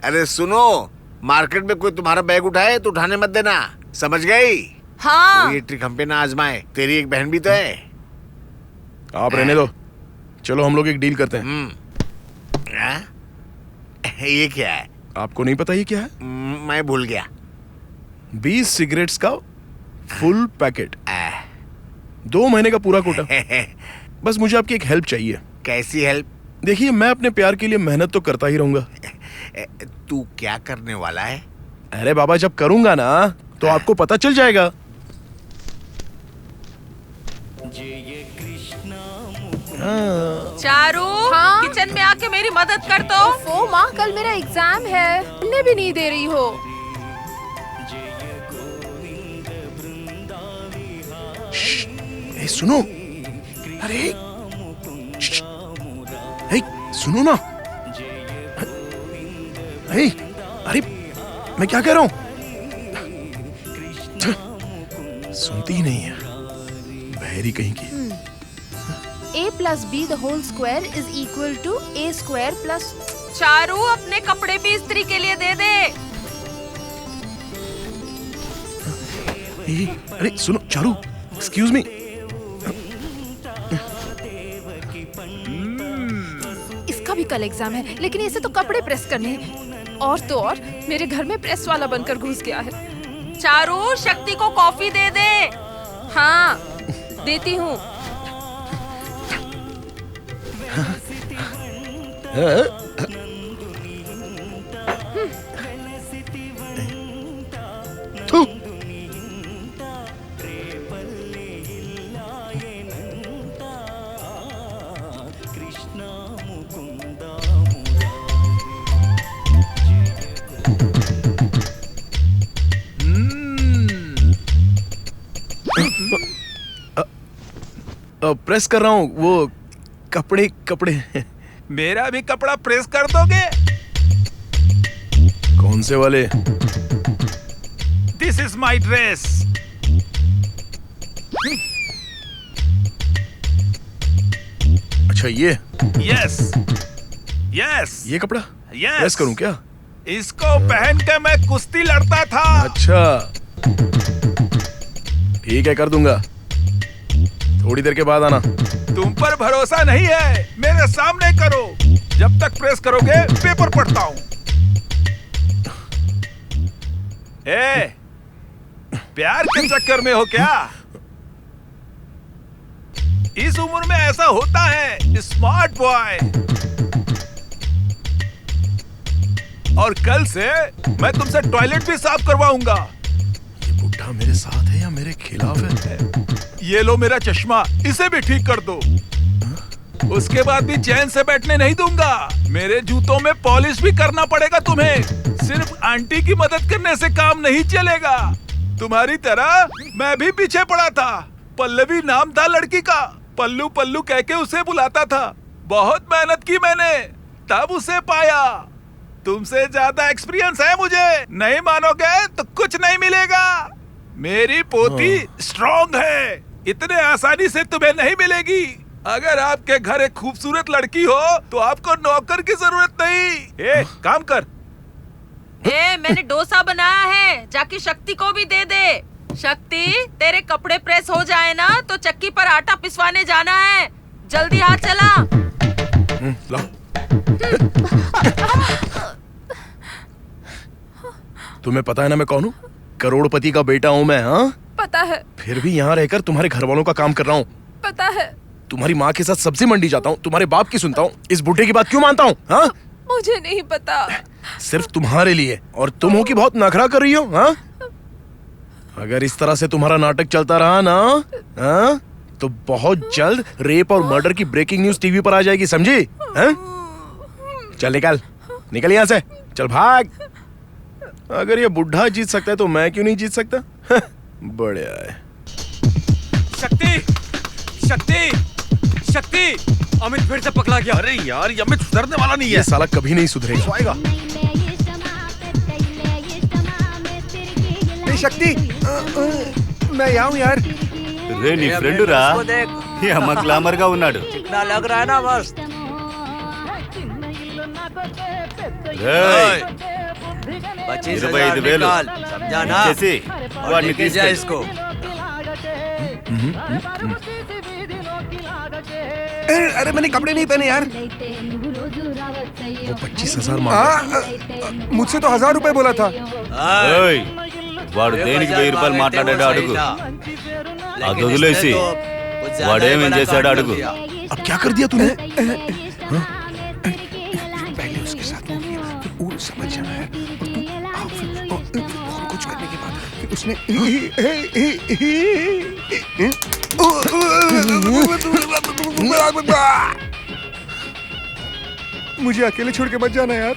अरे सुनो, मार्केट में कोई तुम्हारा बैग उठाए तो उठाने मत देना, समझ गई? हाँ। ये ट्रिक हम पे ना आजमाए। तेरी एक बहन भी तो है। आप रहने दो, चलो हम लोग एक डील करते हैं। ये क्या है? आपको नहीं पता ये क्या है? मैं भूल गया। 20 सिगरेट्स का फुल पैकेट, 2 महीने का पूरा कोटा। बस मुझे आपकी एक हेल्प चाहिए। कैसी हेल्प? देखिए मैं अपने प्यार के लिए मेहनत तो करता ही रहूंगा। तू क्या करने वाला है? अरे बाबा जब करूंगा ना तो आपको पता चल जाएगा। चारू, किचन में आके मेरी मदद कर दो। ओ माँ, कल मेरा एग्जाम है, पढ़ने भी नहीं दे रही हो। ए, सुनो। अरे सुनो ना। अरे मैं क्या कह रहा हूँ? सुनती ही नहीं है, बहरी कहीं की। A plus B the whole square is equal to A square plus। Charu, अपने कपड़े भी इस्त्री के लिए दे दे। अरे सुनो चारू, एक्सक्यूज मी। इसका भी कल एग्जाम है, लेकिन इसे तो कपड़े प्रेस करने हैं। और तो और मेरे घर में प्रेस वाला बनकर घुस गया है। चारू, शक्ति को कॉफी दे दे। हाँ देती हूँ। प्रेस कर रहा हूँ वो कपड़े। मेरा भी कपड़ा प्रेस कर दोगे? कौन से वाले? This is my dress. अच्छा ये? यस। ये कपड़ा यस। प्रेस करूं क्या? इसको पहन के मैं कुश्ती लड़ता था। अच्छा ठीक है, कर दूंगा। थोड़ी देर के बाद आना। तुम पर भरोसा नहीं है, मेरे सामने करो। जब तक प्रेस करोगे पेपर पढ़ता हूँ। ए, प्यार के चक्कर में हो क्या? इस उम्र में ऐसा होता है, स्मार्ट बॉय। और कल से मैं तुमसे टॉयलेट भी साफ करवाऊंगा। ये बुढ़ा मेरे साथ है या मेरे खिलाफ है? ये लो मेरा चश्मा, इसे भी ठीक कर दो। उसके बाद भी चैन से बैठने नहीं दूंगा। मेरे जूतों में पॉलिश भी करना पड़ेगा तुम्हें। सिर्फ आंटी की मदद करने से काम नहीं चलेगा। तुम्हारी तरह मैं भी पीछे पड़ा था। पल्लवी नाम था लड़की का। पल्लू पल्लू कह के उसे बुलाता था। बहुत मेहनत की मैंने, तब उसे पाया। तुमसे ज्यादा एक्सपीरियंस है मुझे। नहीं मानोगे तो कुछ नहीं मिलेगा। मेरी पोती स्ट्रॉन्ग है, इतने आसानी से तुम्हें नहीं मिलेगी। अगर आपके घर एक खूबसूरत लड़की हो तो आपको नौकर की जरूरत नहीं। ए, काम कर। मैंने डोसा बनाया है, जाके शक्ति को भी दे दे। शक्ति, तेरे कपड़े प्रेस हो जाए ना तो चक्की पर आटा पिसवाने जाना है। जल्दी हाथ चला। तुम्हें पता है ना मैं कौन हूँ? करोड़पति का बेटा हूँ मैं। हाँ, पता है। फिर भी यहाँ रहकर तुम्हारे घर वालों का काम कर रहा हूँ। पता है। तुम्हारी माँ के साथ सब्जी मंडी जाता हूँ, तुम्हारे बाप की सुनता हूँ। इस बुढ़े की बात क्यों मानता हूँ? हाँ, मुझे नहीं पता। सिर्फ तुम्हारे लिए। और तुम हो कि बहुत नखरा कर रही हो। हाँ, अगर इस तरह से तुम्हारा नाटक चलता रहा ना, हाँ, तो बहुत जल्द रेप और मर्डर की ब्रेकिंग न्यूज टीवी पर आ जाएगी, समझी? हाँ? चल निकल, निकल यहाँ से, चल भाग। अगर ये बुढ़ा जीत सकता है तो मैं क्यों नहीं जीत सकता? बढ़िया है। शक्ति, शक्ति, शक्ति, अमित फिर से पकड़ा गया। अरे यार, ये अमित सुधरने वाला नहीं है। ये साला कभी नहीं सुधरेगा। आएगा। शक्ति, मैं यहाँ हूँ यार। రే నీ ఫ్రెండ్ రా ఈ అమ్మ గ్లామర్ గా ఉన్నాడు कितना लग रहा है ना मस्त। రేయ్ 25,000 निकाल, समझा ना? చేసి వాడిని लेके जा తీసుకెళ్ళు इसको। अरे मैंने कपड़े नहीं पहने यार। वो 25,000 मांगा। मुझसे तो 1,000 रुपए बोला था। ఏయ్ వాడు దేనికి 1000 రూపాయలు మాట్లాడాడో అడుగు అది వదిలేసి వాడేమేం చేశాడో అడుగు अब क्या कर दिया तूने? पहले उसके साथ वो किया, फिर वो समझ जाना है। और तू फिर कुछ करने के बाद फिर उसने मुझे अकेले छोड़ के मत जाना यार।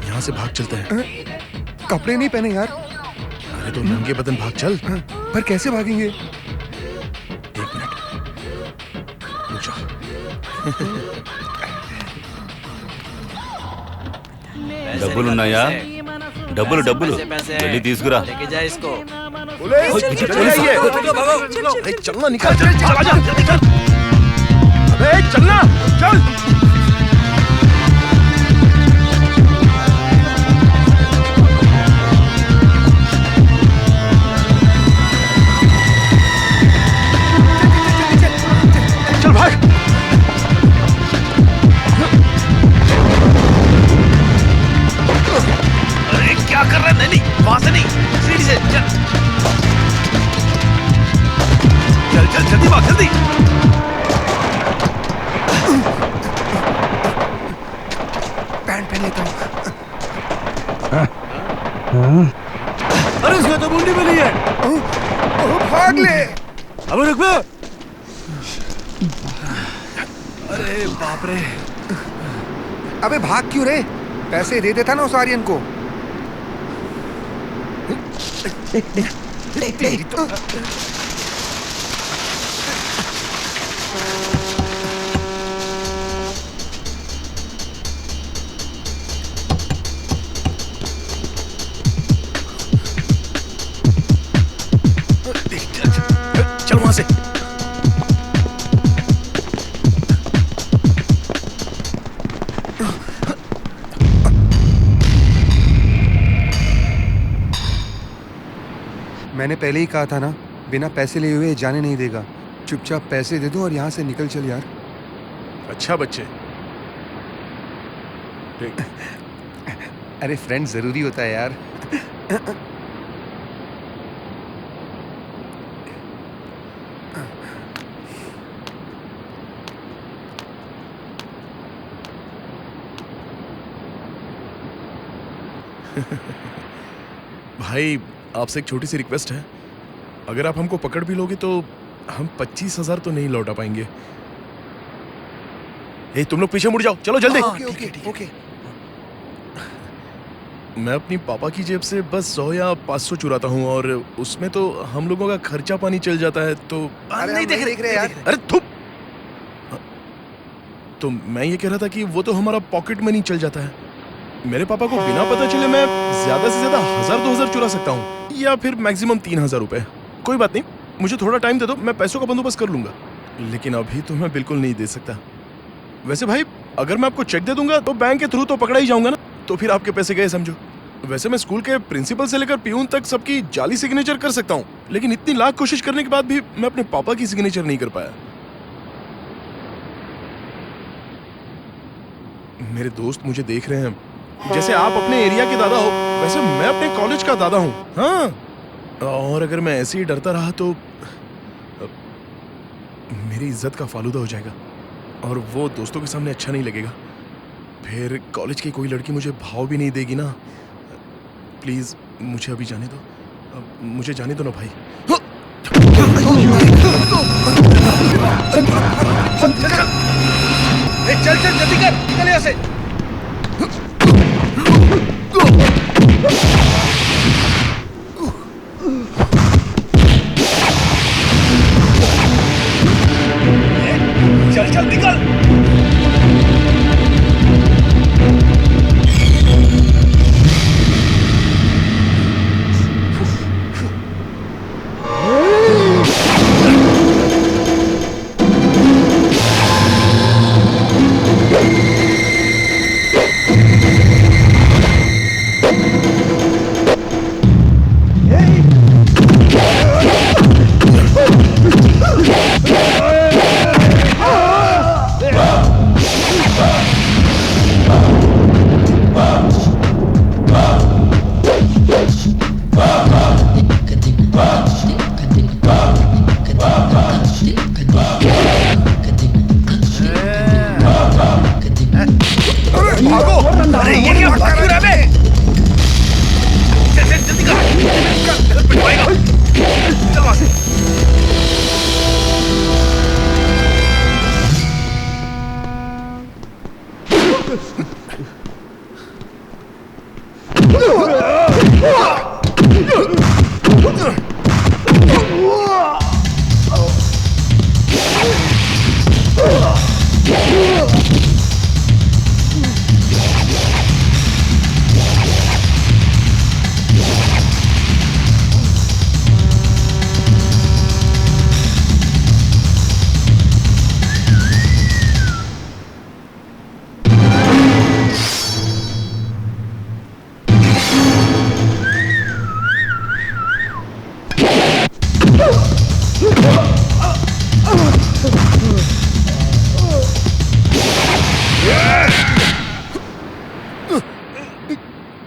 यहाँ से भाग चलते हैं। कपड़े नहीं पहने यार। अरे तो नंगे बदन भाग चल। पर कैसे भागेंगे? 1 मिनट रुक जा। డబ్బులున్నాయా డబ్బులు డబ్బులు వెళ్ళి తీసుకురా लेके जा इसको। चलना, निकल, चला जा, निकल। अबे चलना, चल। चल भाग। अरे क्या कर रहा है? नहीं, वहां से नहीं, सीढ़ी से चल। चल चल जल्दी भाग, जल्दी। पैंट पहन लेता हूँ। अरे उसमें तो मुंडी बनी है। भाग ले। अब रुक बे। अरे बाप रे। अबे भाग क्यों रे? पैसे दे देता ना उस आर्यन को। चल वहां से। मैंने पहले ही कहा था ना, बिना पैसे लिए हुए जाने नहीं देगा। चुपचाप पैसे दे दो और यहाँ से निकल चल यार। अच्छा बच्चे। अरे फ्रेंड जरूरी होता है यार। भाई आपसे एक छोटी सी रिक्वेस्ट है, अगर आप हमको पकड़ भी लोगे तो हम 25,000 तो नहीं लौटा पाएंगे। ए, तुम लोग पीछे मुड़ जाओ, चलो जल्दी। ओके। मैं अपनी पापा की जेब से बस 100 या 500 चुराता हूँ और उसमें तो हम लोगों का खर्चा पानी चल जाता है। तो नहीं देख रहे यार। अरे थुप। तो मैं ये कह रहा था कि वो तो हमारा पॉकेट मनी चल जाता है। मेरे पापा को बिना पता चले मैं ज्यादा से ज्यादा 1,000-2,000 चुरा सकता हूँ, या फिर मैक्सिमम 3,000 रुपए। कोई बात नहीं, मुझे थोड़ा टाइम दे दो, मैं पैसों का बंदोबस्त कर लूंगा, लेकिन अभी तो मैं बिल्कुल नहीं दे सकता। वैसे भाई, अगर मैं आपको चेक दे दूंगा तो बैंक के थ्रू तो पकड़ा ही जाऊंगा ना, तो फिर आपके पैसे गए समझो। वैसे मैं स्कूल के प्रिंसिपल से लेकर पियून तक सबकी जाली सिग्नेचर कर सकता हूँ, लेकिन इतनी लाख कोशिश करने के बाद भी मैं अपने पापा की सिग्नेचर नहीं कर पाया। मेरे दोस्त मुझे देख रहे हैं, जैसे आप अपने एरिया के दादा हो वैसे मैं अपने कॉलेज का दादा हूँ। हाँ, और अगर मैं ऐसे ही डरता रहा तो मेरी इज्जत का फालूदा हो जाएगा और वो दोस्तों के सामने अच्छा नहीं लगेगा। फिर कॉलेज की कोई लड़की मुझे भाव भी नहीं देगी ना। प्लीज मुझे अभी जाने दो, मुझे जाने दो ना भाई। चल जल्दी कर, निकल यहाँ से। चल निकल।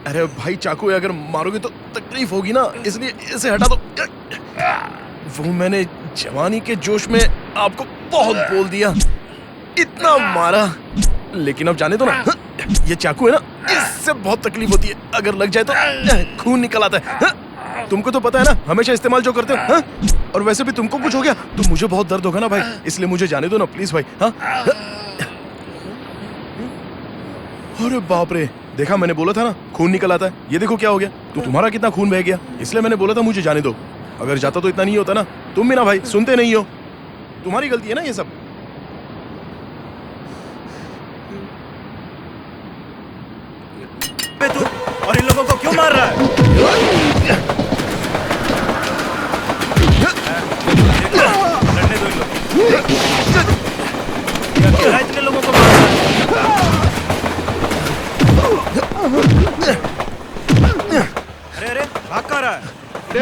अरे भाई, चाकू अगर मारोगे तो तकलीफ होगी ना, इसलिए इसे हटा दो। वो मैंने जवानी के जोश में आपको बहुत बोल दिया, इतना मारा, लेकिन अब जाने दो ना। ये चाकू है ना, इससे बहुत तकलीफ होती है, अगर लग जाए तो खून निकल आता है। तुमको तो पता है ना, हमेशा इस्तेमाल जो करते हो। और वैसे भी तुमको कुछ हो गया तो मुझे बहुत दर्द होगा ना भाई, इसलिए मुझे जाने दो ना प्लीज भाई। हाँ, अरे बाप रे, देखा मैंने बोला था ना खून निकल आता है, ये देखो क्या हो गया। तो तुम्हारा कितना खून बह गया, इसलिए मैंने बोला था मुझे जाने दो। अगर जाता तो इतना नहीं होता ना। तुम भी ना भाई सुनते नहीं हो, तुम्हारी गलती है ना ये सब। तू और इन लोगों को क्यों मार रहा है? लड़ने दो इन लोगों, इतने लोगों को मार रहा है। अरे भाग कहाँ रहा है? तो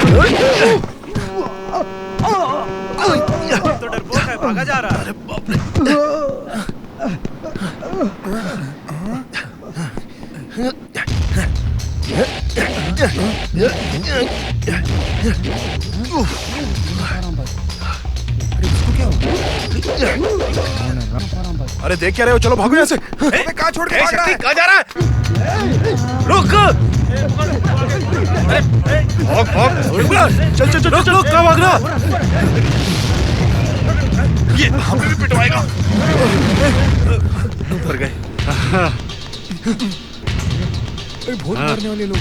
डरपोक है, भागा जा रहा है। अरे बाप रे। अरे देख क्या रहे हो, चलो भागो यहाँ से। कहाँ छोड़ के भाग रहा है? कहाँ जा रहा है? रुक। भाग भाग। चल चल चल चल। कहाँ भाग रहा? ये हमें भी पिटवाएगा। डर गए। बहुत मारने वाले लोग।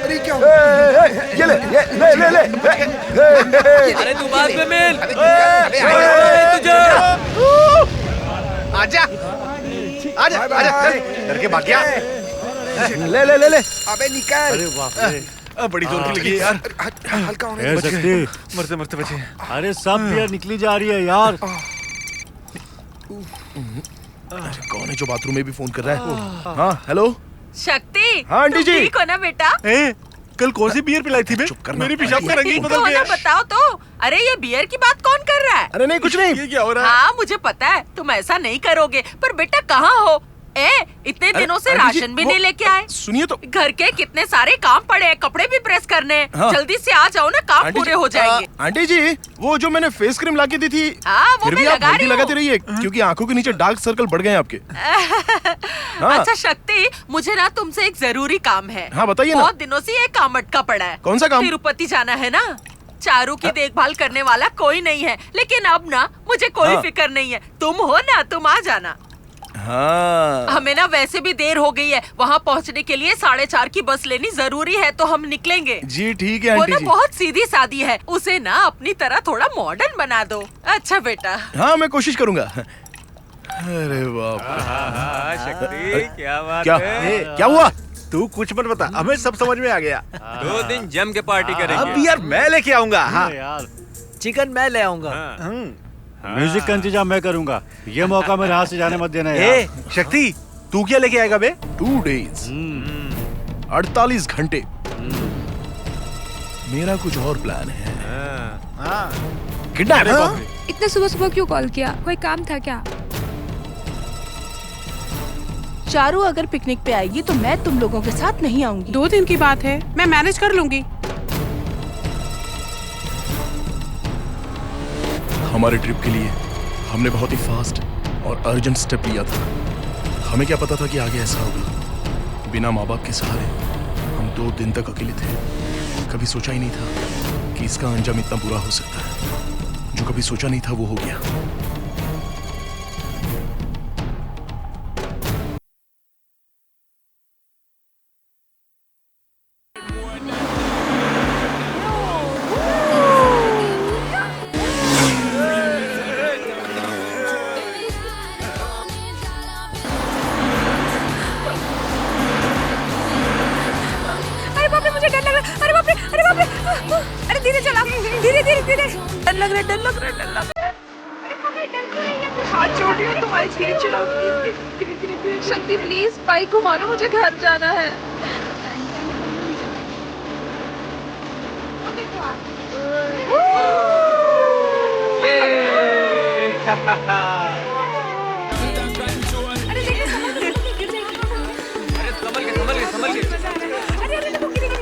अरे क्या ये ले ले। अरे तू बाद में मिल। तुझे आजा आजा आजा डर के भाग गया। ले ले ले ले। अबे निकल। अरे बाप रे, बड़ी जोर की लगी है यार। हल्का होने ए, शक्ति, मरते मरते बचे। अरे सब बियर निकली जा रही है यार। अरे कौन है जो बाथरूम में भी फोन कर रहा है? हाँ हेलो। शक्ति। हाँ आंटी जी। ठीक हो ना बेटा? कल कौन सी बियर पिलाई थी बे? मेरी पेशाब का रंग ही बदल गया। बताओ तो। अरे ये बियर की बात कौन कर रहा है? अरे नहीं कुछ नहीं। ये क्या हो रहा है? हाँ मुझे पता है तुम ऐसा नहीं करोगे, पर बेटा कहाँ हो? इतने दिनों से राशन भी नहीं लेके आए। सुनिए तो। घर के कितने सारे काम पड़े हैं, कपड़े भी प्रेस करने हैं। हाँ। जल्दी से आ जाओ ना, काम पूरे हो जाएंगे। आंटी जी वो जो मैंने फेस क्रीम लाके दी थी, हाँ, वो फिर भी मैं आप लगा हल्दी रही लगाती हूँ। रहिए क्योंकि आंखों के नीचे डार्क सर्कल बढ़ गए हैं आपके। हाँ। अच्छा शक्ति, मुझे ना तुमसे एक जरूरी काम है। हाँ, बताइए ना। बहुत दिनों से ये काम अटका पड़ा है। कौन सा काम? तिरुपति जाना है ना। चारू की देखभाल करने वाला कोई नहीं है, लेकिन अब ना मुझे कोई हाँ। फिक्र नहीं है। तुम हो ना, तुम आ जाना। हाँ। हमें ना वैसे भी देर हो गई है, वहाँ पहुँचने के लिए 4:30 की बस लेनी जरूरी है, तो हम निकलेंगे। जी ठीक है वो आंटी ना जी। बहुत सीधी सादी है, उसे ना अपनी तरह थोड़ा मॉडर्न बना दो। अच्छा बेटा। हाँ मैं कोशिश करूंगा। अरे बाप रे। शक्ति क्या बात क्या है? क्या हुआ? तू कुछ मत बता, हमें सब समझ में आ गया। 2 दिन जम के पार्टी करेंगे। अब यार मैं लेके आऊंगा। हाँ यार चिकन मैं ले आऊंगा। म्यूजिक का इंतजाम मैं करूंगा। ये मौका मेरे हाथ से जाने मत देना यार। शक्ति तू क्या लेके आएगा बे? 2 days 48 घंटे। मेरा कुछ और प्लान है। किडनैप। इतने सुबह सुबह क्यों कॉल किया? कोई काम था क्या? चारू अगर पिकनिक पे आएगी तो मैं तुम लोगों के साथ नहीं आऊंगी। 2 दिन की बात है, मैं मैनेज कर लूंगी। हमारे ट्रिप के लिए हमने बहुत ही फास्ट और अर्जेंट स्टेप लिया था। हमें क्या पता था कि आगे ऐसा होगा। बिना माँ बाप के सहारे हम 2 दिन तक अकेले थे। कभी सोचा ही नहीं था कि इसका अंजाम इतना बुरा हो सकता है। जो कभी सोचा नहीं था वो हो गया। अरे बाप रे, मुझे डर लग रहा है। अरे बाप रे, अरे बाप रे। अरे धीरे चला, धीरे धीरे धीरे। डर लग रहा है, डर लग रहा है, डर लग रहा है। हाथ छोड़ रही हूँ, तुम्हारी धीरे चलाओ। शक्ति प्लीज बाइक को मारो, मुझे घर जाना है।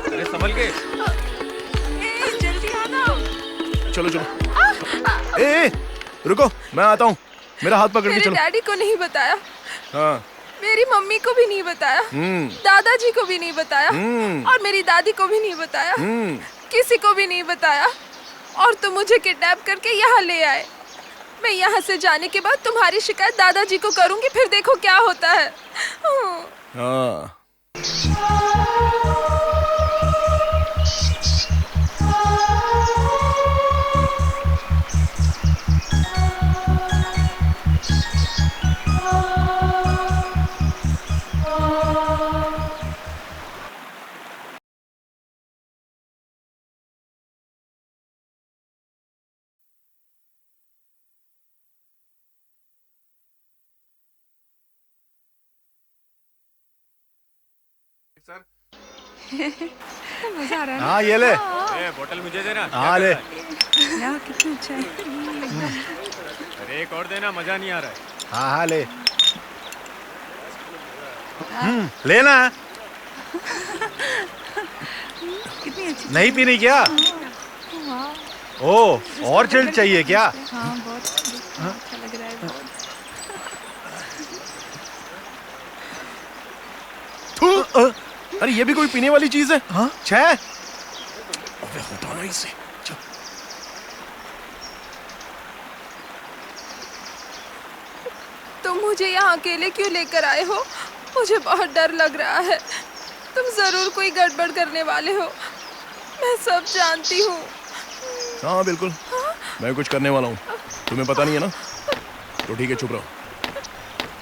अरे संभल के। जल्दी आना। चलो चलो। ए, रुको मैं आता हूँ। मेरा हाथ पकड़ के मेरे चलो। डैडी को नहीं बताया, हाँ। मेरी मम्मी को भी नहीं बताया, दादाजी को भी नहीं बताया, और मेरी दादी को भी नहीं बताया, किसी को भी नहीं बताया। और तुम मुझे किडनैप करके यहाँ ले आए। मैं यहाँ से जाने के बाद तुम्हारी शिकायत दादाजी को करूँगी, फिर देखो क्या होता है। हाँ। सर। मजा आ रहा है। हाँ ये ले। बोतल मुझे देना। हाँ ले। यार कितना अच्छा है। अरे एक और देना, मजा नहीं आ रहा है। हाँ हाँ ले। लेना। कितनी अच्छी। नहीं पीनी क्या? ओ और चिल्ड चाहिए क्या? हाँ बहुत अच्छा लग रहा है बहुत। अरे ये भी कोई पीने वाली चीज है? हाँ? छह? अबे हटाना इसे। तुम मुझे यहाँ अकेले क्यों लेकर आए हो? मुझे बहुत डर लग रहा है। तुम जरूर कोई गड़बड़ करने वाले हो, मैं सब जानती हूँ। हाँ बिल्कुल, मैं कुछ करने वाला हूँ। तुम्हें पता नहीं है ना? तो ठीक है, चुप रहो।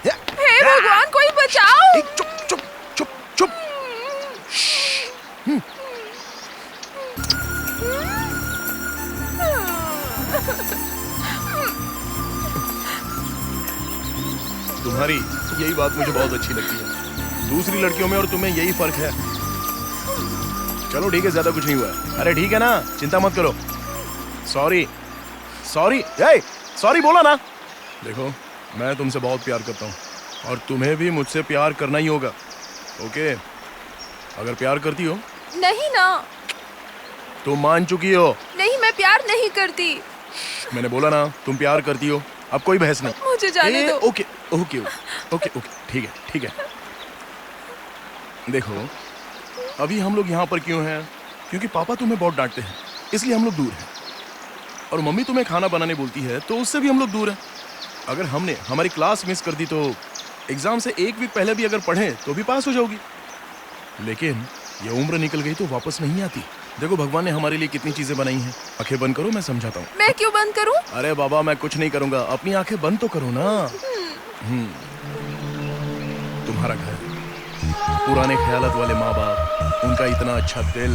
हे भगवान, कोई बचाओ! चुप चुप चुप चुप। तुम्हारी यही बात मुझे बहुत अच्छी लगती है। दूसरी लड़कियों में और तुम्हें यही फर्क है। चलो ठीक है, ज्यादा कुछ नहीं हुआ है। अरे ठीक है ना, चिंता मत करो। सॉरी सॉरी सॉरी बोला ना। देखो मैं तुमसे बहुत प्यार करता हूँ और तुम्हें भी मुझसे प्यार करना ही होगा। ओके, अगर प्यार करती हो? नहीं ना। तुम मान चुकी हो। नहीं, मैं प्यार नहीं करती। मैंने बोला ना तुम प्यार करती हो। अब कोई बहस नहीं। मुझे जाने दो। ओके ओके ओके ओके, ठीक है ठीक है। देखो अभी हम लोग यहाँ पर क्यों हैं? क्योंकि पापा तुम्हें बहुत डांटते हैं, इसलिए हम लोग दूर हैं। और मम्मी तुम्हें खाना बनाने बोलती है तो उससे भी हम लोग दूर हैं। अगर हमने हमारी क्लास मिस कर दी तो एग्जाम से एक वीक पहले भी अगर पढ़ें तो भी पास हो जाओगी। लेकिन ये उम्र निकल गई तो वापस नहीं आती। देखो भगवान ने हमारे लिए कितनी चीजें बनाई हैं। आंखें बंद करो, मैं समझाता हूँ। मैं क्यों बंद करूँ? अरे बाबा मैं कुछ नहीं करूंगा, अपनी आंखें बंद तो करो ना। तुम्हारा घर, पुराने ख्यालात वाले माँ बाप, उनका इतना अच्छा दिल,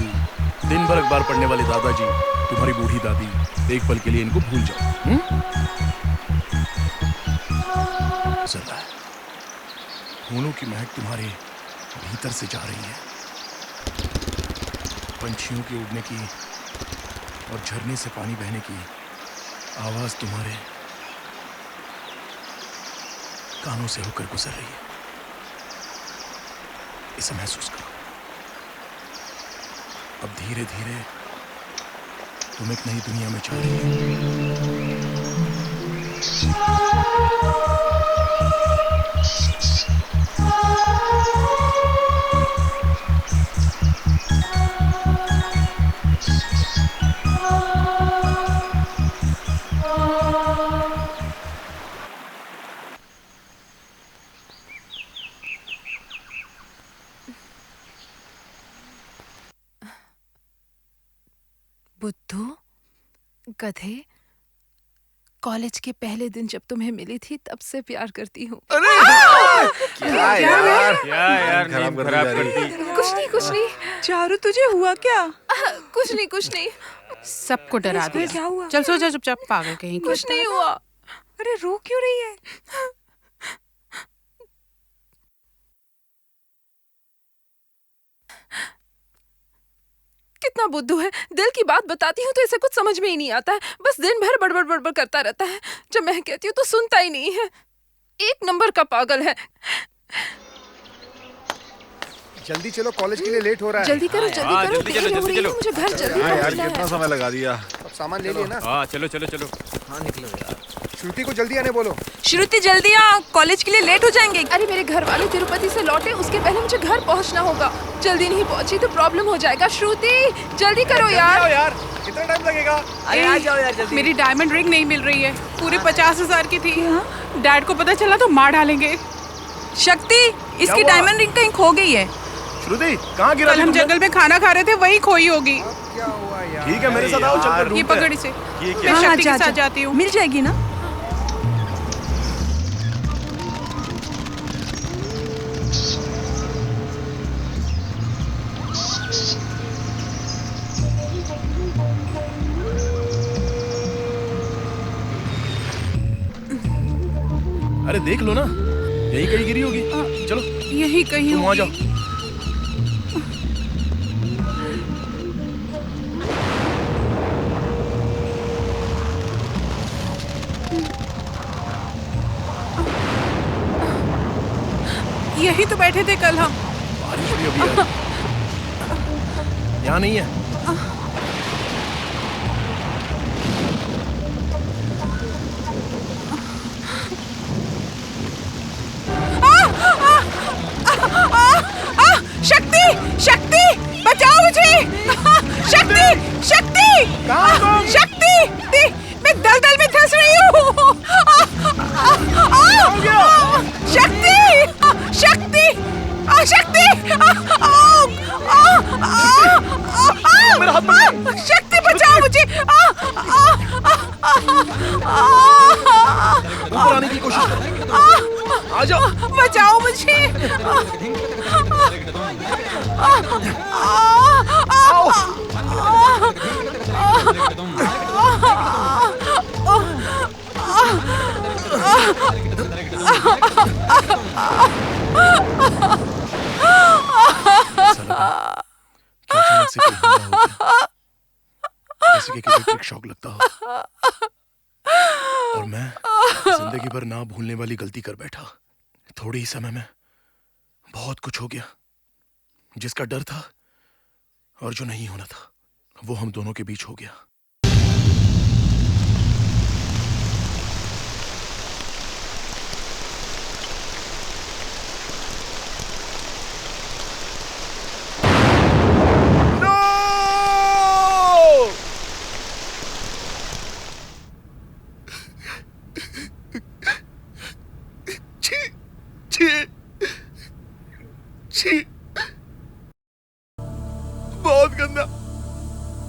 दिन भर अखबार पढ़ने वाले दादाजी, तुम्हारी बूढ़ी दादी, एक पल के लिए इनको भूल जाओ। जरा फूलों की महक तुम्हारे भीतर से जा रही है, पंछियों के उड़ने की और झरने से पानी बहने की आवाज तुम्हारे कानों से होकर गुजर रही है। इसे महसूस करो। अब धीरे धीरे तुम एक नई दुनिया में जा रही हो। बुद्धू, गधे, कॉलेज के पहले दिन जब तुम्हें मिली थी तब से प्यार करती हूँ। क्या यार नींद खराब कर दी। कुछ नहीं। चारू तुझे हुआ क्या? कुछ नहीं। सबको डरा दिया। क्या हुआ? चल सो जा चुपचाप, पागल कहीं की। कुछ नहीं हुआ। अरे रो क्यों रही है? कितना बुद्धू है। दिल की बात बताती हूँ तो इसे कुछ समझ में ही नहीं आता है। बस दिन भर बड़बड़ बड़बड़ करता रहता है। जब मैं कहती हूँ तो सुनता ही नहीं है। एक नंबर का पागल है। जल्दी चलो, कॉलेज के लिए लेट हो रहा है। जल्दी करो, जल्दी करो। जल्दी चलो। मुझे घर जल्दी यार पहुंचना कितना है। समय लगा दिया। अब सामान ले लिए ना। हाँ चलो। हाँ निकलो यार। श्रुति को जल्दी आने बोलो। श्रुति जल्दी आ, कॉलेज के लिए लेट हो जाएंगे। अरे मेरे घर वाले तिरुपति से लौटे, उसके पहले मुझे घर पहुंचना होगा। जल्दी नहीं पहुंची तो प्रॉब्लम हो जाएगा। श्रुति जल्दी करो यार। कितना टाइम लगेगा? अरे आ जाओ यार जल्दी। मेरी डायमंड रिंग नहीं मिल रही है, पूरे 50,000 की थी। डैड को पता चला तो मार डालेंगे। शक्ति, इसकी डायमंड रिंग कहीं खो गई है। श्रुति कहाँ गिरा? कल हम जंगल में खाना खा रहे थे, वही खोई होगी। क्या हुआ यार? ठीक है मेरे साथ आओ, चलकर ढूंढते ये हैं। पकड़ इसे, मैं हाँ, शक्ति के जा, साथ जा। जाती हूँ। मिल जाएगी ना? अरे देख लो ना, यही कहीं गिरी होगी। चलो यही कहीं तुम वहाँ होगी। जाओ। यही तो बैठे थे कल हम। बारिश भी अभी आई। यहाँ नहीं है। शक्ति, शक्ति, बचाओ मुझे। शक्ति, शक्ति, शक्ति, मैं दलदल में धंस रही हूँ। शक्ति, शक्ति, शक्ति, शक्ति बचाओ मुझे। ऊपर आने की कोशिश करो। आ जाओ। बचाओ मुझे। अचानक से कोई हमला हो गया, जैसे कि इलेक्ट्रिक शॉक लगता हो। और मैं जिंदगी भर ना भूलने वाली गलती कर बैठा। थोड़े ही समय में बहुत कुछ हो गया। जिसका डर था और जो नहीं होना था वो हम दोनों के बीच हो गया।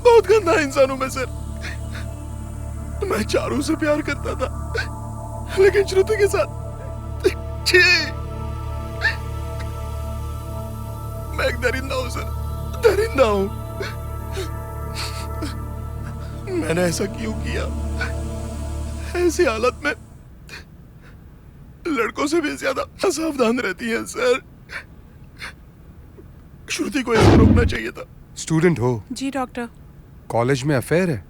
बहुत गंदा इंसान हूं मैं सर। मैं चारू से प्यार करता था, लेकिन श्रुति के साथ छी। मैं एक दरिंदा हूं सर, दरिंदा हूं। मैंने ऐसा क्यों किया? ऐसी हालत में लड़कों से भी ज्यादा असावधान रहती हैं सर। श्रुति को ऐसे रोकना चाहिए था। स्टूडेंट हो? जी डॉक्टर। कॉलेज में अफेयर है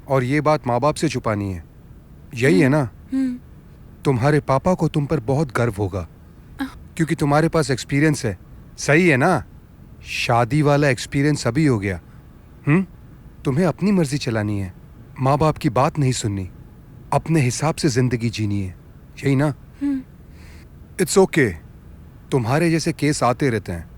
और ये बात माँ बाप से छुपानी है, यही है ना? तुम्हारे पापा को तुम पर बहुत गर्व होगा क्योंकि तुम्हारे पास एक्सपीरियंस है, सही है ना? शादी वाला एक्सपीरियंस अभी हो गया। तुम्हें अपनी मर्जी चलानी है, माँ बाप की बात नहीं सुननी, अपने हिसाब से जिंदगी जीनी है, यही ना? इट्स ओके, तुम्हारे जैसे केस आते रहते हैं।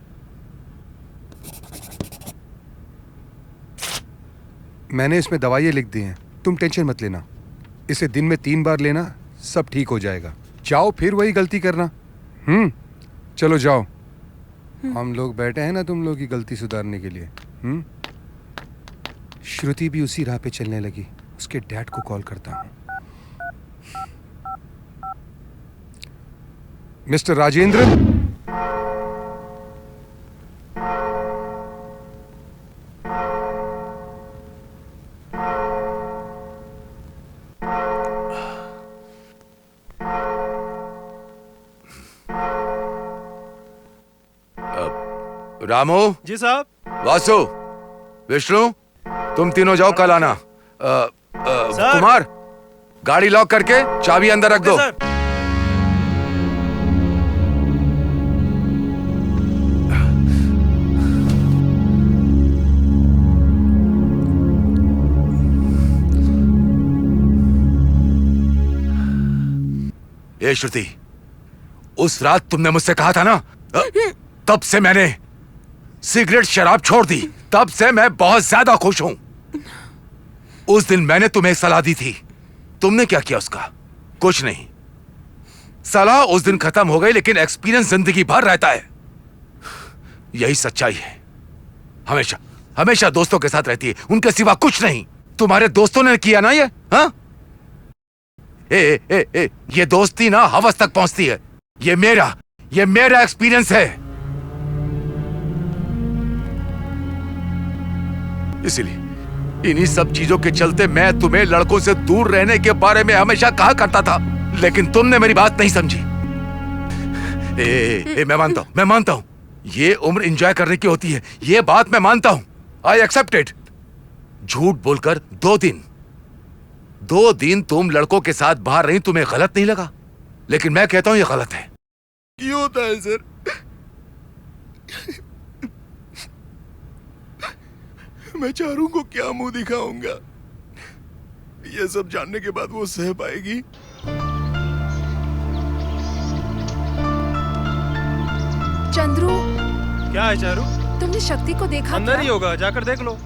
मैंने इसमें दवाइयाँ लिख दी हैं, तुम टेंशन मत लेना। इसे दिन में 3 बार लेना, सब ठीक हो जाएगा। जाओ फिर वही गलती करना। चलो जाओ। हम लोग बैठे हैं ना तुम लोग की गलती सुधारने के लिए। श्रुति भी उसी राह पे चलने लगी। उसके डैड को कॉल करता हूँ। मिस्टर राजेंद्र, रामू। जी साहब। वासु, विष्णु, तुम तीनों जाओ, कल आना। कुमार, गाड़ी लॉक करके चाबी अंदर रख दो। ए श्रुति, उस रात तुमने मुझसे कहा था ना, तब से मैंने सिगरेट शराब छोड़ दी। तब से मैं बहुत ज्यादा खुश हूं। उस दिन मैंने तुम्हें सलाह दी थी, तुमने क्या किया उसका? कुछ नहीं। सलाह उस दिन खत्म हो गई, लेकिन एक्सपीरियंस जिंदगी भर रहता है। यही सच्चाई है। हमेशा हमेशा दोस्तों के साथ रहती है, उनके सिवा कुछ नहीं। तुम्हारे दोस्तों ने किया ना ये? हाँ? ये दोस्ती ना हवस तक पहुंचती है। ये मेरा एक्सपीरियंस है। इसीलिए इन्हीं सब चीजों के चलते मैं तुम्हें लड़कों से दूर रहने के बारे में हमेशा कहा करता था, लेकिन तुमने मेरी बात नहीं समझी। मैं मानता हूं ये उम्र एंजॉय करने की होती है, ये बात मैं मानता हूं। I accept it. झूठ बोलकर 2 दिन 2 दिन तुम लड़कों के साथ बाहर रही, तुम्हें गलत नहीं लगा? लेकिन मैं कहता हूं ये गलत है। क्यों होता है सर? मैं चारू को क्या मुंह दिखाऊंगा? ये सब जानने के बाद वो सह पाएगी? चंद्रू, क्या है चारू? तुमने शक्ति को देखा? अंदर ही होगा, जाकर देख लो।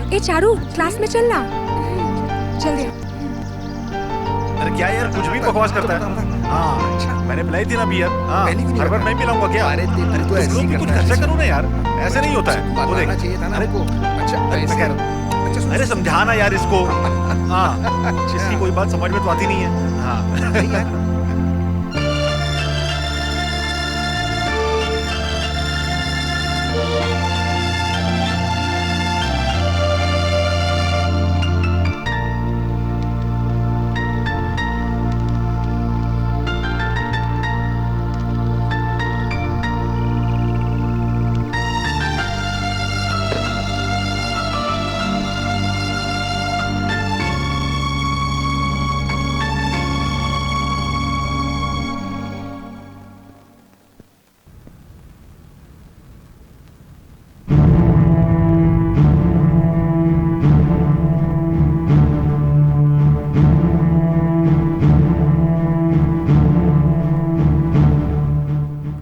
ए चारू, क्लास में चलना। चल दे। अरे क्या यार, कुछ भी बकवास करता है। हाँ, मैंने पिलाई थी ना बियर। हाँ, हर बार मैं पिलाऊंगा क्या? अरे तो ऐसे ही कुछ खर्चा करो ना यार, ऐसे नहीं होता है। वो देख, अरे समझाना यार इसको। हाँ, इसकी कोई बात समझ में तो आती नहीं है। हाँ।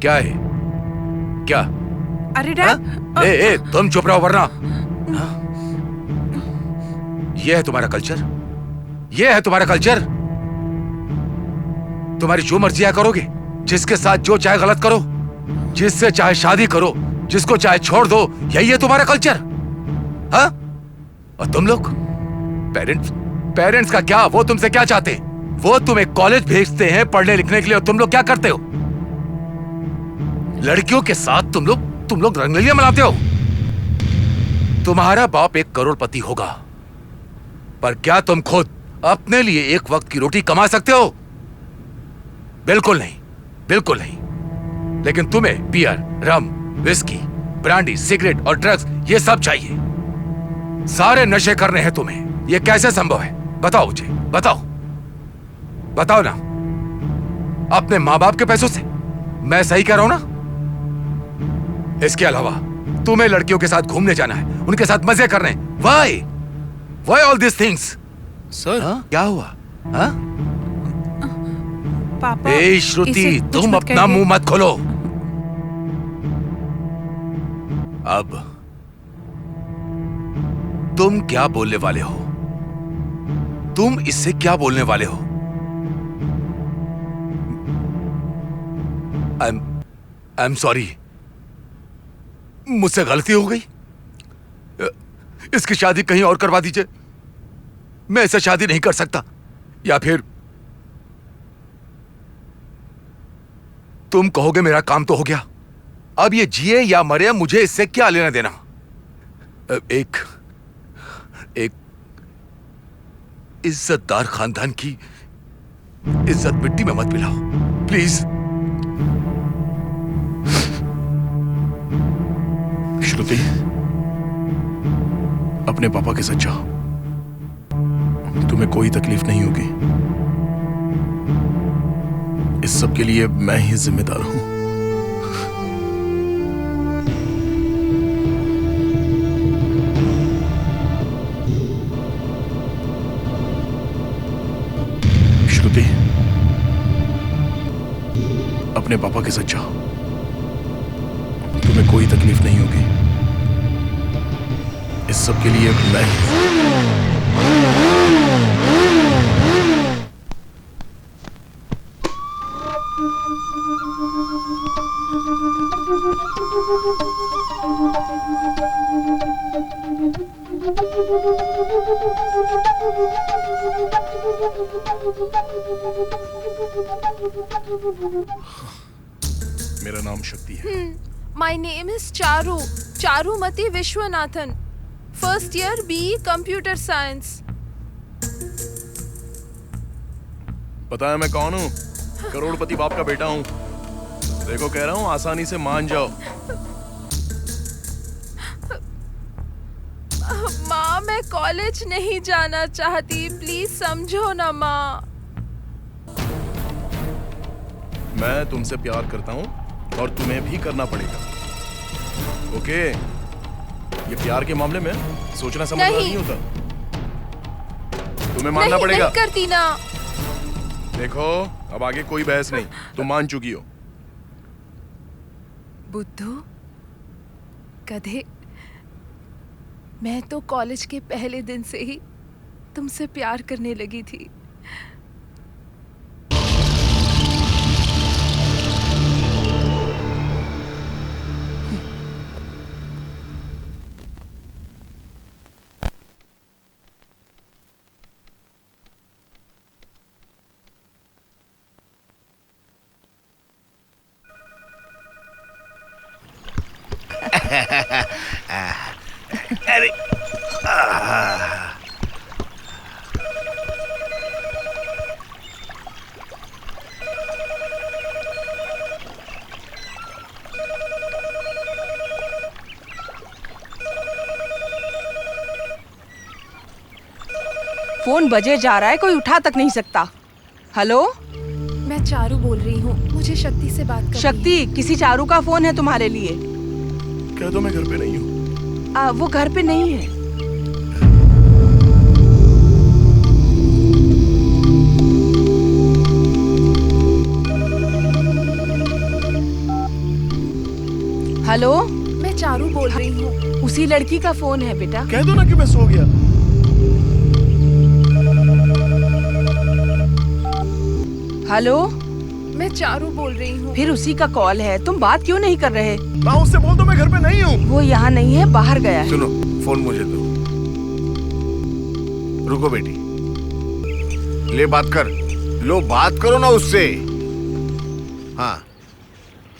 क्या है? क्या? अरे डैड, ए, तुम चुप रहो वरना। यह है तुम्हारा कल्चर? यह है तुम्हारा कल्चर? तुम्हारी जो मर्जी है करोगे, जिसके साथ जो चाहे गलत करो, जिससे चाहे शादी करो, जिसको चाहे छोड़ दो, यही है तुम्हारा कल्चर? हाँ? और तुम लोग पेरेंट्स का क्या? वो तुमसे क्या चाहते? वो तुम्हें कॉलेज भेजते हैं पढ़ने लिखने के लिए, और तुम लोग क्या करते हो? लड़कियों के साथ तुम लोग रंगलियां मनाते हो। तुम्हारा बाप एक करोड़पति होगा, पर क्या तुम खुद अपने लिए एक वक्त की रोटी कमा सकते हो? बिल्कुल नहीं, बिल्कुल नहीं। लेकिन तुम्हें बियर, रम, विस्की, ब्रांडी, सिगरेट और ड्रग्स, ये सब चाहिए। सारे नशे करने हैं तुम्हें। ये कैसे संभव है? बताओ मुझे, बताओ ना। अपने माँ बाप के पैसों से? मैं सही कह रहा हूं ना? इसके अलावा तुम्हें लड़कियों के साथ घूमने जाना है, उनके साथ मजे करने। Why all these things? Sir, क्या हुआ? हाँ? पापा, ए श्रुति, तुम अपना मुंह मत खोलो। अब तुम क्या बोलने वाले हो? तुम इससे क्या बोलने वाले हो? आई एम सॉरी, मुझसे गलती हो गई। इसकी शादी कहीं और करवा दीजिए। मैं ऐसे शादी नहीं कर सकता। या फिर तुम कहोगे मेरा काम तो हो गया, अब ये जिए या मरे मुझे इससे क्या लेना देना। एक इज्जतदार खानदान की इज्जत मिट्टी में मत मिलाओ प्लीज। श्रुति, अपने पापा के साथ जाओ, तुम्हें कोई तकलीफ नहीं होगी। इस सब के लिए मैं ही जिम्मेदार हूं। श्रुति, अपने पापा के साथ जाओ, तुम्हें कोई तकलीफ नहीं होगी। इस सब के लिए मैं मेरा नाम शक्ति है। My name is Charu, Charumati Vishwanathan, first year BE computer science. पता है मैं कौन हूँ? करोड़पति बाप का बेटा हूँ। देखो कह रहा हूँ आसानी से मान जाओ। माँ मैं कॉलेज नहीं जाना चाहती, प्लीज समझो ना माँ। मैं तुमसे प्यार करता हूँ और तुम्हें भी करना पड़ेगा। ओके? ये प्यार के मामले में सोचना समझना नहीं होता। तुम्हें मानना पड़ेगा। नहीं करती ना। देखो अब आगे कोई बहस नहीं, तुम मान चुकी हो। बुद्धू गधे, मैं तो कॉलेज के पहले दिन से ही तुमसे प्यार करने लगी थी। अरे फोन बजे जा रहा है, कोई उठा तक नहीं सकता। हेलो, मैं चारू बोल रही हूँ, मुझे शक्ति से बात करनी है। शक्ति, किसी चारू का फोन है तुम्हारे लिए। कह दो मैं घर पे नहीं हूँ। वो घर पे नहीं है। हेलो, मैं चारू बोल रही हूँ। उसी लड़की का फोन है बेटा। कह दो ना कि मैं सो गया। हेलो, मैं चारू बोल रही हूँ। फिर उसी का कॉल है, तुम बात क्यों नहीं कर रहे? ना उससे बोल दो मैं घर पे नहीं हूँ। वो यहाँ नहीं है, बाहर गया है। सुनो, फोन मुझे दो। रुको बेटी, ले बात कर। लो बात करो ना उससे। हाँ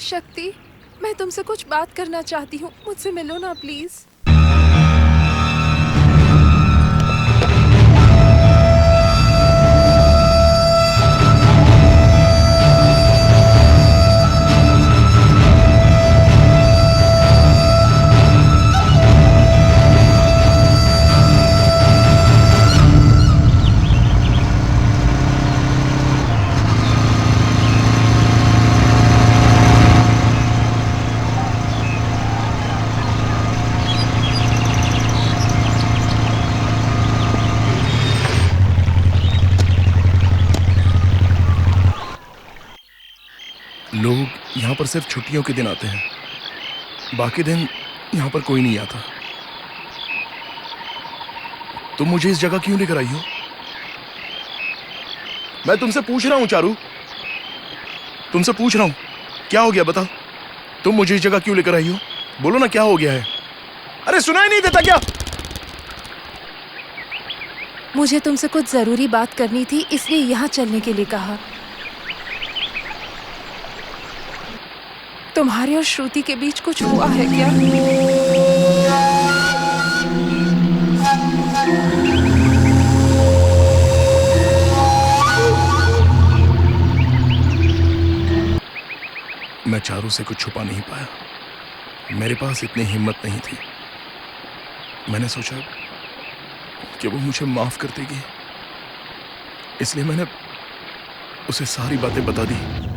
शक्ति, मैं तुमसे कुछ बात करना चाहती हूँ, मुझसे मिलो ना प्लीज। लोग यहाँ पर सिर्फ छुट्टियों के दिन आते हैं, बाकी दिन यहाँ पर कोई नहीं आता। तुम मुझे इस जगह क्यों लेकर आई हो? मैं तुमसे पूछ रहा हूँ चारू, तुमसे पूछ रहा हूँ, क्या हो गया बताओ? तुम मुझे इस जगह क्यों लेकर आई हो? बोलो ना क्या हो गया है? अरे सुनाई नहीं देता क्या? मुझे तुमसे कुछ जरूरी बात करनी थी, इसलिए यहाँ चलने के लिए कहा। तुम्हारे और श्रुति के बीच कुछ हुआ है क्या? मैं चारू से कुछ छुपा नहीं पाया, मेरे पास इतनी हिम्मत नहीं थी। मैंने सोचा कि वो मुझे माफ कर देगी, इसलिए मैंने उसे सारी बातें बता दी।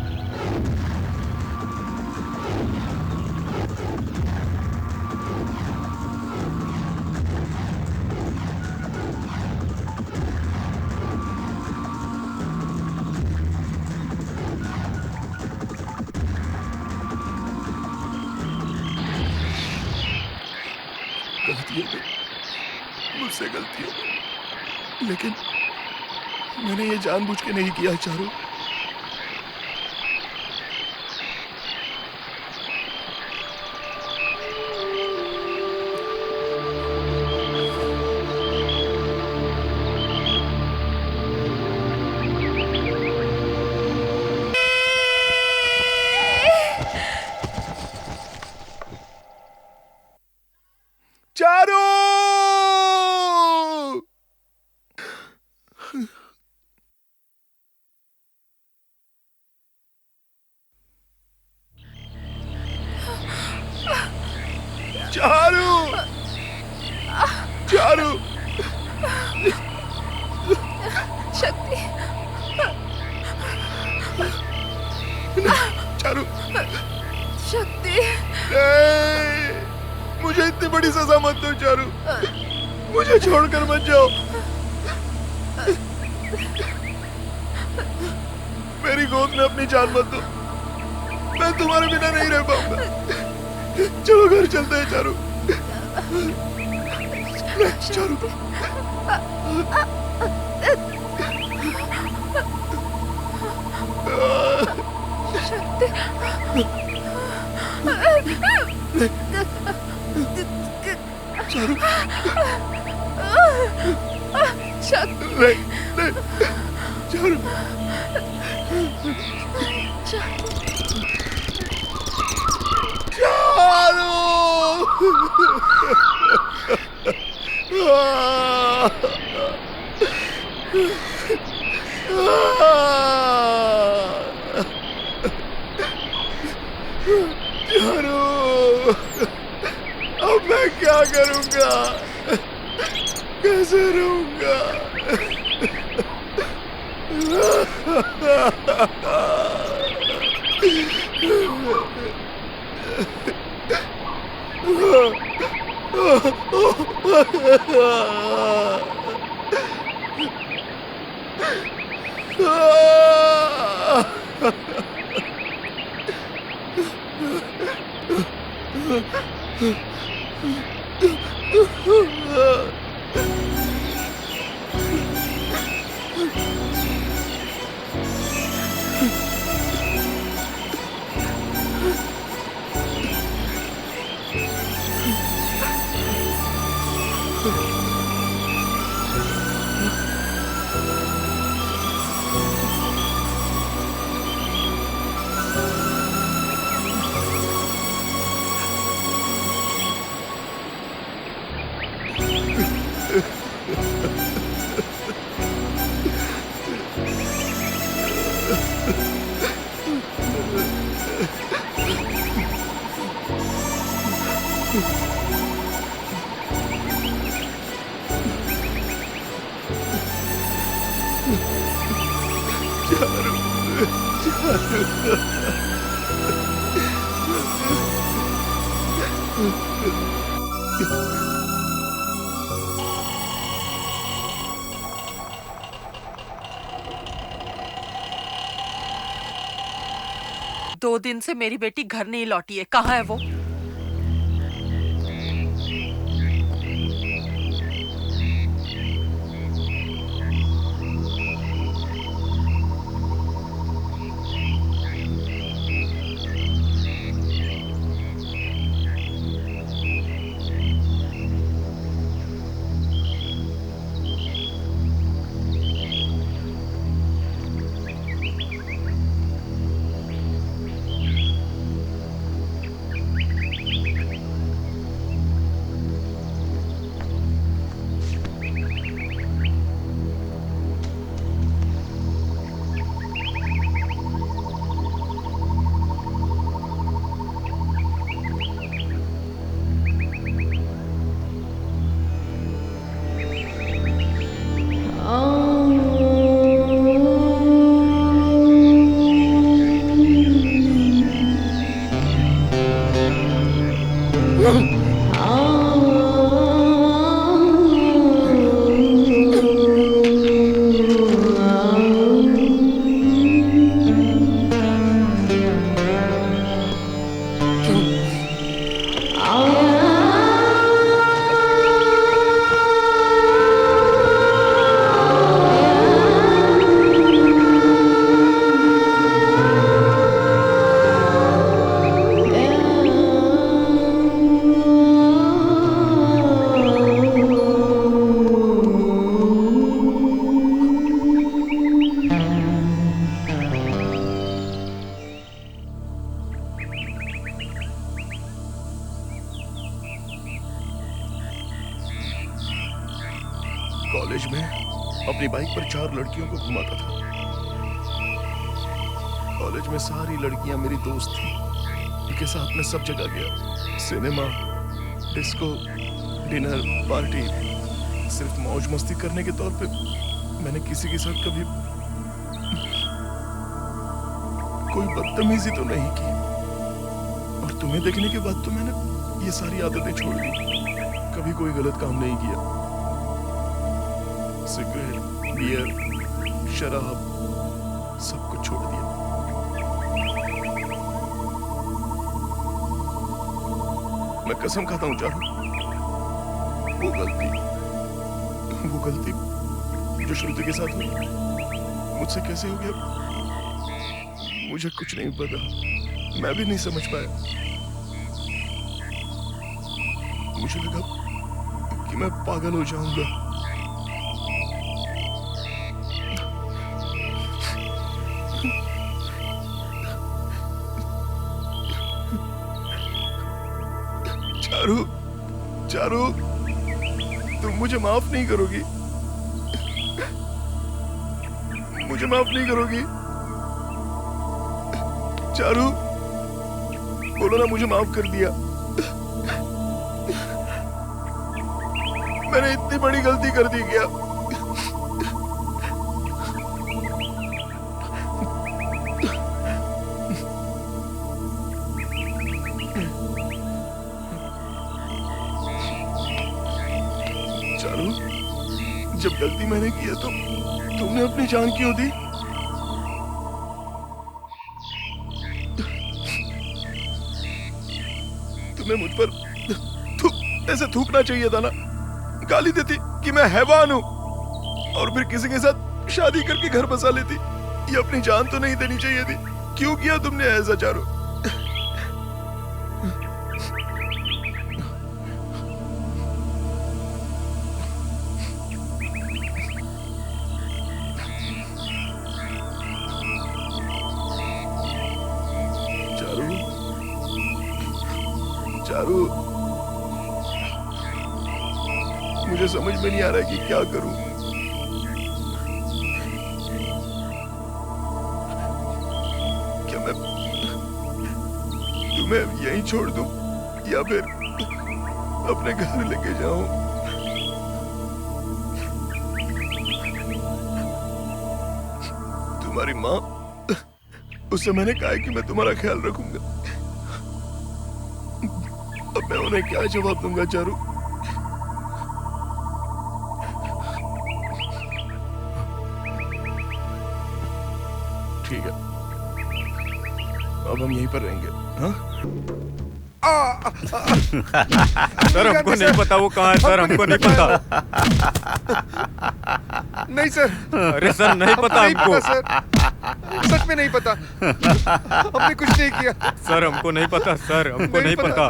गलती हो गई, मुझसे गलती हो गई, लेकिन मैंने ये जानबूझ के नहीं किया चारू। चारू! चारू चारू शक्ति चारू शक्ति नहीं, मुझे इतनी बड़ी सजा मत दो चारू, मुझे छोड़कर मत जाओ। मेरी गोद में अपनी जान मत दो, मैं तुम्हारे बिना नहीं रह पाऊंगा। चलो घर चलते हैं चारू। चारू शक्ति चारू शक्ति नहीं नहीं चारू चारू अब मैं क्या करूंगा, कैसे रहूंगा? दो दिन से मेरी बेटी घर नहीं लौटी है, कहाँ है वो? कॉलेज में अपनी बाइक पर 4 लड़कियों को घुमाता था। कॉलेज में सारी लड़कियां मेरी दोस्त थी। इनके साथ में सब जगह गया, सिनेमा, डिस्को, डिनर, पार्टी, सिर्फ मौज मस्ती करने के तौर पे मैंने किसी के साथ कभी कोई बदतमीजी तो नहीं की। और तुम्हें देखने के बाद तो मैंने ये सारी आदतें छोड़ दी। कभी कोई गलत काम नहीं किया। सिगरेट, बियर, शराब सब कुछ छोड़ दिया। मैं कसम खाता हूँ चारू, वो गलती जो श्रुति के साथ हुई मुझसे कैसे हो गया मुझे कुछ नहीं पता। मैं भी नहीं समझ पाया। मुझे लगा कि मैं पागल हो जाऊंगा। चारू, चारू, तुम मुझे माफ नहीं करोगी? मुझे माफ नहीं करोगी? चारू, बोलो ना मुझे माफ कर दिया। मैंने इतनी बड़ी गलती कर दी क्या? चारू, जब गलती मैंने की है तो तुमने अपनी जान क्यों दी? तुम्हें मुझ पर ऐसे थूकना चाहिए था ना। गाली देती कि मैं हैवान हूं और फिर किसी के साथ शादी करके घर बसा लेती। ये अपनी जान तो नहीं देनी चाहिए थी। क्यों किया तुमने ऐसा चारू? चारू, मुझे समझ में नहीं आ रहा है कि क्या करूं। क्या मैं तुम्हें यहीं छोड़ दूं या फिर अपने घर लेके जाऊं? तुम्हारी माँ, उससे मैंने कहा है कि मैं तुम्हारा ख्याल रखूंगा। अब मैं उन्हें क्या जवाब दूंगा चारू? ठीक है, अब हम यहीं पर रहेंगे। हाँ? सर हमको नहीं पता वो कहाँ है। सर हमको नहीं पता। नहीं सर। अरे सर नहीं पता हमको। सर सच में नहीं पता। हमने कुछ नहीं किया। सर हमको नहीं पता। सर हमको नहीं पता।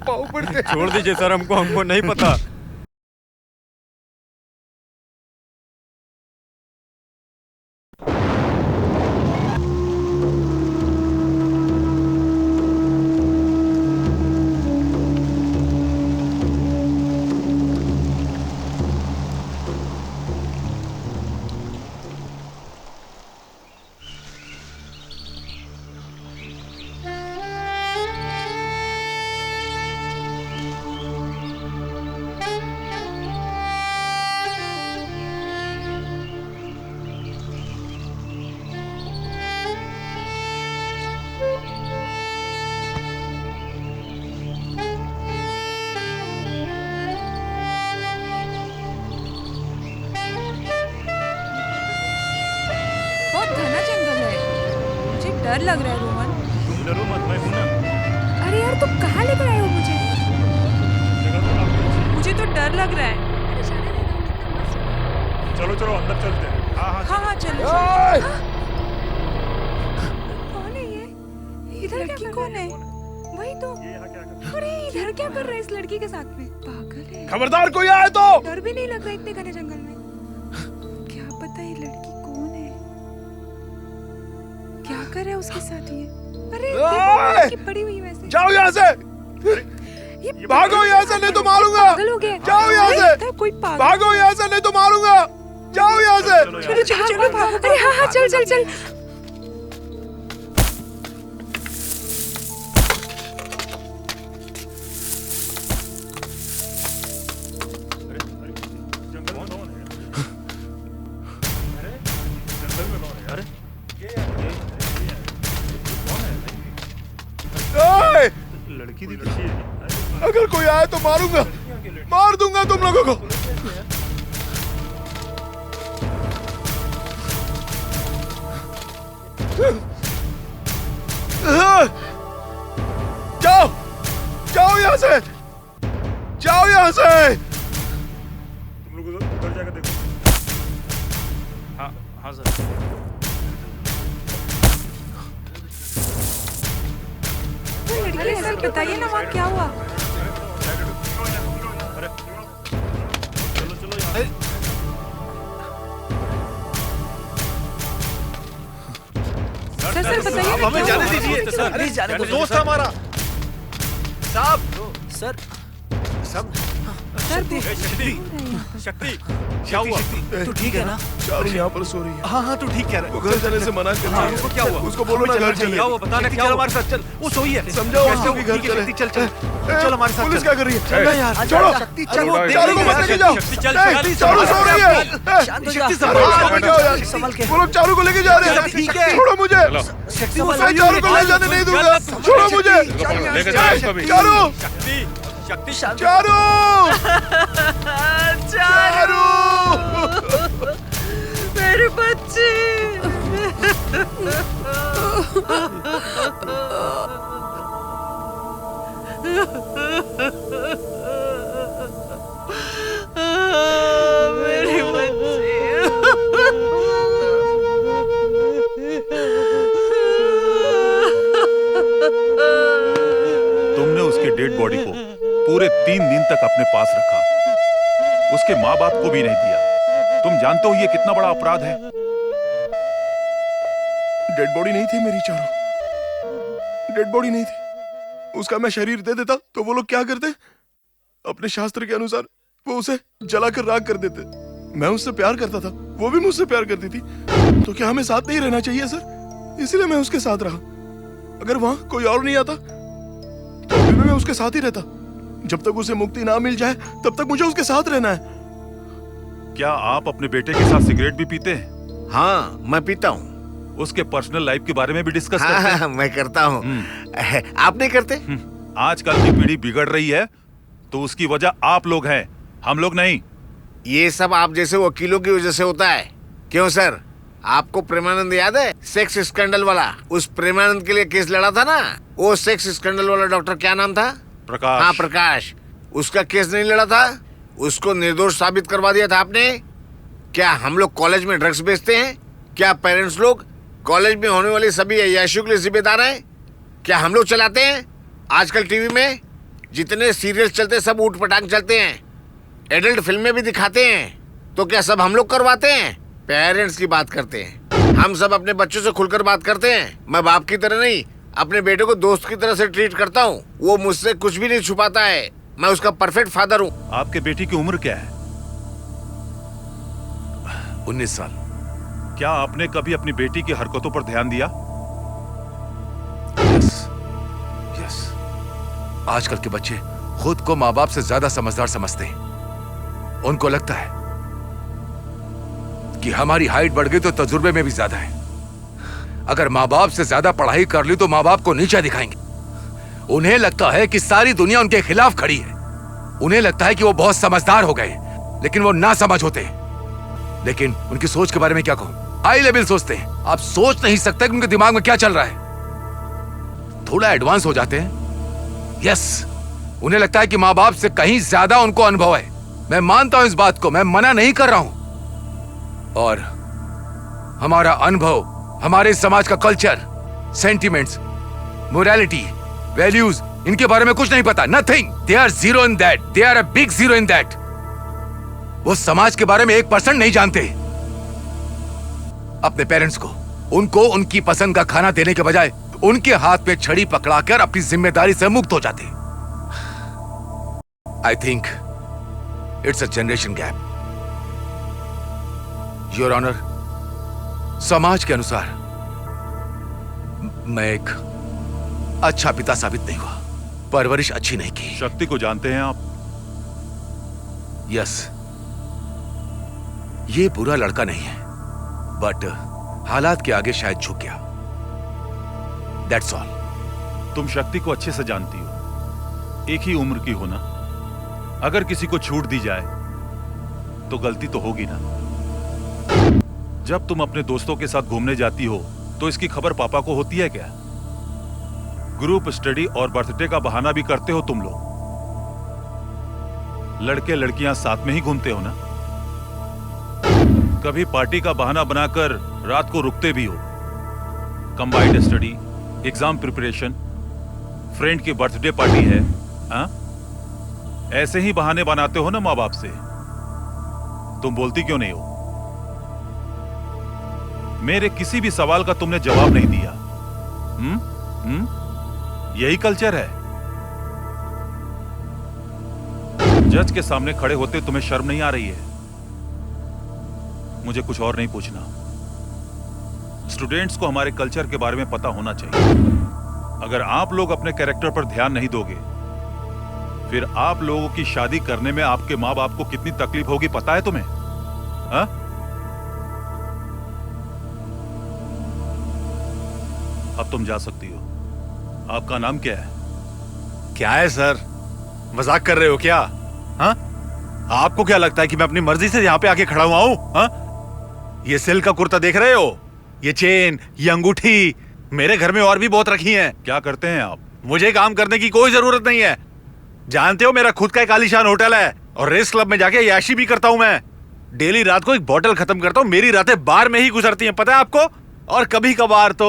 पाँव पड़ते। छोड़ दीजिए सर, हमको नहीं पता। डर लग रहा है रोहन। तुम डरो मत, मैं हूं ना। अरे यार तुम कहाँ लेकर आए हो मुझे? मुझे तो डर लग रहा है। चलो चलो अंदर चलते हैं। हाँ चलो। कौन है ये? इधर लड़की कौन है? वही तो। अरे इधर क्या कर रहा है इस लड़की के साथ में? पागल है। खबरदार कोई आए तो। डर भी नहीं लग रहा इतने घने जंगल में। क्या पता ये लड़की कौन है? क्या कर रहा है उसके साथ ये? अरे देखो पड़ी हुई वैसे। जाओ यहाँ से। भागो यहाँ से नहीं तो मारूंगा। पागल हो गया। जाओ यहाँ से। कोई पागल। भागो यहाँ से नहीं तो मारूंगा। जाओ यहाँ से। चलो चलो चलो भागो। अरे हाँ चल चल चल। अगर कोई आए तो मारूंगा, मार दूंगा तुम लोगों को। जाओ, जाओ यहाँ से, जाओ यहाँ से। तुम लोग उधर जाकर देखो। हाँ हाँ सर। लड़की है सर, बताइए ना वहाँ क्या हुआ? सर बताइए ना, हमें जाने दीजिए सर, अरे जाने दो दोस्त हमारा साहब। सर सब शक्ति क्या हुआ? तू ठीक है ना? चारू यहाँ पर सो रही है। हाँ हाँ तू ठीक कह रहा है। वो घर जाने से मना कर रही है। उसको क्या हुआ? उसको बोलो ना घर चले। क्या हुआ बता ना, क्या हुआ? हमारे साथ चल, वो सोई है। समझाओ उसको कि घर चले। चल चल चल हमारे साथ। पुलिस क्या कर रही है? चल यार, छोड़ो, शक्ति चल, चारू को मत लेके जाओ। चारू सो रही है। शांत हो जा। संभल के। वो लोग चारू को लेके जा रहे हैं। ठीक है, छोड़ो मुझे। मैं चारू को ले जाने नहीं दूंगा। छोड़ो मुझे। चारू, शक्ति चारू, चारू, मेरे बच्चे। मेरे बच्चे। तुमने उसके डेड बॉडी को पूरे 3 दिन तक अपने पास रखा, उसके माँ बाप को भी नहीं दिया। तुम जानते हो ये कितना बड़ा अपराध है? डेड बॉडी नहीं थी मेरी चारू, डेड बॉडी नहीं थी। उसका मैं शरीर दे देता तो वो लोग क्या करते? अपने शास्त्र के अनुसार वो उसे जलाकर राख कर देते। मैं उससे प्यार करता था, वो भी मुझसे प्यार करती थी। तो क्या हमें साथ नहीं रहना चाहिए सर? इसलिए मैं उसके साथ रहा। अगर वहां कोई और नहीं आता तो अभी भी मैं उसके साथ ही रहता। जब तक उसे मुक्ति ना मिल जाए तब तक मुझे उसके साथ रहना है। क्या आप अपने बेटे के साथ सिगरेट भी पीते हैं? हाँ, मैं पीता हूँ। उसके पर्सनल लाइफ के बारे में भी डिस्कस हाँ, करते हैं? मैं करता हूँ। आप नहीं करते? आजकल की पीढ़ी बिगड़ रही है तो उसकी वजह आप लोग हैं, हम लोग नहीं। ये सब आप जैसे वकीलों की वजह से होता है। क्यों सर, आपको प्रेमानंद याद है? सेक्स स्कैंडल वाला। उस प्रेमानंद के लिए केस लड़ा था ना, वो सेक्स स्कैंडल वाला डॉक्टर क्या नाम था? प्रकाश। हाँ, प्रकाश। उसका केस नहीं लड़ा था, उसको निर्दोष साबित करवा दिया था आपने। क्या हम लोग कॉलेज में ड्रग्स बेचते हैं? क्या पेरेंट्स लोग कॉलेज में होने वाली सभी अय्याशियों के लिए जिम्मेदार हैं? क्या हम लोग चलाते हैं? आजकल टीवी में जितने सीरियल चलते सब ऊट पटांग चलते हैं, एडल्ट फिल्में भी दिखाते हैं। तो क्या सब हम लोग करवाते हैं? पेरेंट्स की बात करते हैं। हम सब अपने बच्चों से खुलकर बात करते हैं। मैं बाप की तरह नहीं, अपने बेटे को दोस्त की तरह से ट्रीट करता हूँ। वो मुझसे कुछ भी नहीं छुपाता है। मैं उसका परफेक्ट फादर हूँ। आपके बेटी की उम्र क्या है? 19 साल। क्या आपने कभी अपनी बेटी की हरकतों पर ध्यान दिया? यस। आजकल के बच्चे खुद को माँ बाप से ज्यादा समझदार समझते हैं। उनको लगता है कि हमारी हाइट बढ़ गई तो तजुर्बे में भी ज्यादा है। अगर माँ बाप से ज्यादा पढ़ाई कर ली तो माँ बाप को नीचा दिखाएंगे। उन्हें लगता है कि सारी दुनिया उनके खिलाफ खड़ी है। उन्हें लगता है कि वो बहुत समझदार हो गए, लेकिन वो ना समझ होते हैं। लेकिन उनकी सोच के बारे में क्या कहूं? हाई लेवल सोचते हैं। आप सोच नहीं सकते कि उनके दिमाग में क्या चल रहा है। थोड़ा एडवांस हो जाते हैं। यस, उन्हें लगता है कि माँ बाप से कहीं ज्यादा उनको अनुभव है। मैं मानता हूं इस बात को, मैं मना नहीं कर रहा हूं। और हमारा अनुभव, हमारे समाज का कल्चर, सेंटिमेंट्स, मोरालिटी, वैल्यूज, इनके बारे में कुछ नहीं पता। Nothing. They are zero in that. They are a big zero in that. वो समाज के बारे में 1% नहीं जानते। अपने पेरेंट्स को, उनको उनकी पसंद का खाना देने के बजाय उनके हाथ में छड़ी पकड़ाकर अपनी जिम्मेदारी से मुक्त हो जाते। I think it's a generation gap. Your honour, समाज के अनुसार मैं एक अच्छा पिता साबित नहीं हुआ। परवरिश अच्छी नहीं की। शक्ति को जानते हैं आप? यस। ये बुरा लड़का नहीं है, बट हालात के आगे शायद झुक गया। That's all. तुम शक्ति को अच्छे से जानती हो। एक ही उम्र की हो ना, अगर किसी को छूट दी जाए तो गलती तो होगी ना। जब तुम अपने दोस्तों के साथ घूमने जाती हो तो इसकी खबर पापा को होती है क्या? ग्रुप स्टडी और बर्थडे का बहाना भी करते हो तुम लोग। लड़के लड़कियां साथ में ही घूमते हो ना। कभी पार्टी का बहाना बनाकर रात को रुकते भी हो। Combined study, exam preparation, friend की बर्थडे पार्टी है, हाँ? ऐसे ही बहाने बनाते हो ना माँ बाप से। तुम बोलती क्यों नहीं हो? मेरे किसी भी सवाल का तुमने जवाब नहीं दिया। यही कल्चर है। जज के सामने खड़े होते तुम्हें शर्म नहीं आ रही है? मुझे कुछ और नहीं पूछना। स्टूडेंट्स को हमारे कल्चर के बारे में पता होना चाहिए। अगर आप लोग अपने कैरेक्टर पर ध्यान नहीं दोगे, फिर आप लोगों की शादी करने में आपके माँ बाप को कितनी तकलीफ होगी पता है तुम्हें? हा? अब तुम जा सकती हो। आपका नाम क्या है? क्या है सर, मजाक कर रहे हो क्या? हाँ? आपको क्या लगता है कि मैं अपनी मर्जी से यहाँ पे आके खड़ा हुआ हूँ? हाँ? ये सिल्क का कुर्ता देख रहे हो, ये चेन, ये अंगूठी मेरे घर में और भी बहुत रखी हैं। क्या करते हैं आप? मुझे काम करने की कोई जरूरत नहीं है। जानते हो मेरा खुद का एक आलीशान होटल है और रेस क्लब में जाके याशी भी करता हूँ मैं। डेली रात को एक बोतल खत्म करता हूँ। मेरी रातें बार में ही गुजरती हैं, पता है आपको? और कभी कभार तो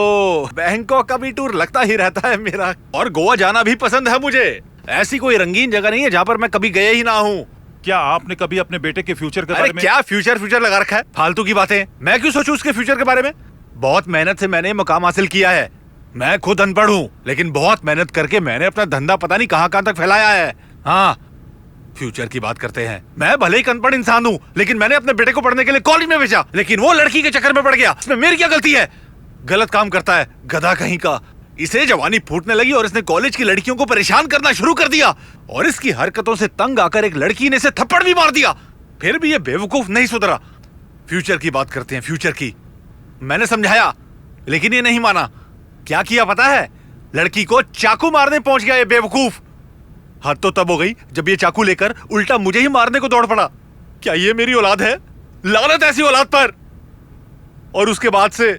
बैंकॉक का भी टूर लगता ही रहता है मेरा। और गोवा जाना भी पसंद है मुझे। ऐसी कोई रंगीन जगह नहीं है जहाँ पर मैं कभी गया ही ना हूँ। क्या आपने कभी अपने बेटे के फ्यूचर के बारे में? क्या फ्यूचर लगा रखा है? फालतू की बातें। मैं क्यों सोचूं उसके फ्यूचर के बारे में? बहुत मेहनत से मैंने मुकाम हासिल किया है। मैं खुद अनपढ़ हूँ, लेकिन बहुत मेहनत करके मैंने अपना धंधा पता नहीं कहाँ तक फैलाया है। हाँ, फ्यूचर की बात करते हैं। मैं भले ही अनपढ़ इंसान हूँ, लेकिन मैंने अपने बेटे को पढ़ने के लिए कॉलेज में भेजा, लेकिन वो लड़की के चक्कर में पड़ गया। इसमें मेरी क्या गलती है? गलत काम करता है, गधा कहीं का। इसे जवानी फूटने लगी और इसने कॉलेज की लड़कियों को परेशान करना शुरू कर दिया। और इसकी हरकतों से तंग आकर एक लड़की ने इसे थप्पड़ भी मार दिया। फिर भी ये बेवकूफ नहीं सुधरा। फ्यूचर की बात करते हैं, फ्यूचर की। मैंने समझाया, लेकिन ये नहीं माना। क्या किया पता है? लड़की को चाकू मारने पहुंच गया ये बेवकूफ। हद तो तब हो गई जब ये चाकू लेकर उल्टा मुझे ही मारने को दौड़ पड़ा। क्या ये मेरी औलाद है? लानत ऐसी औलाद पर। और उसके बाद से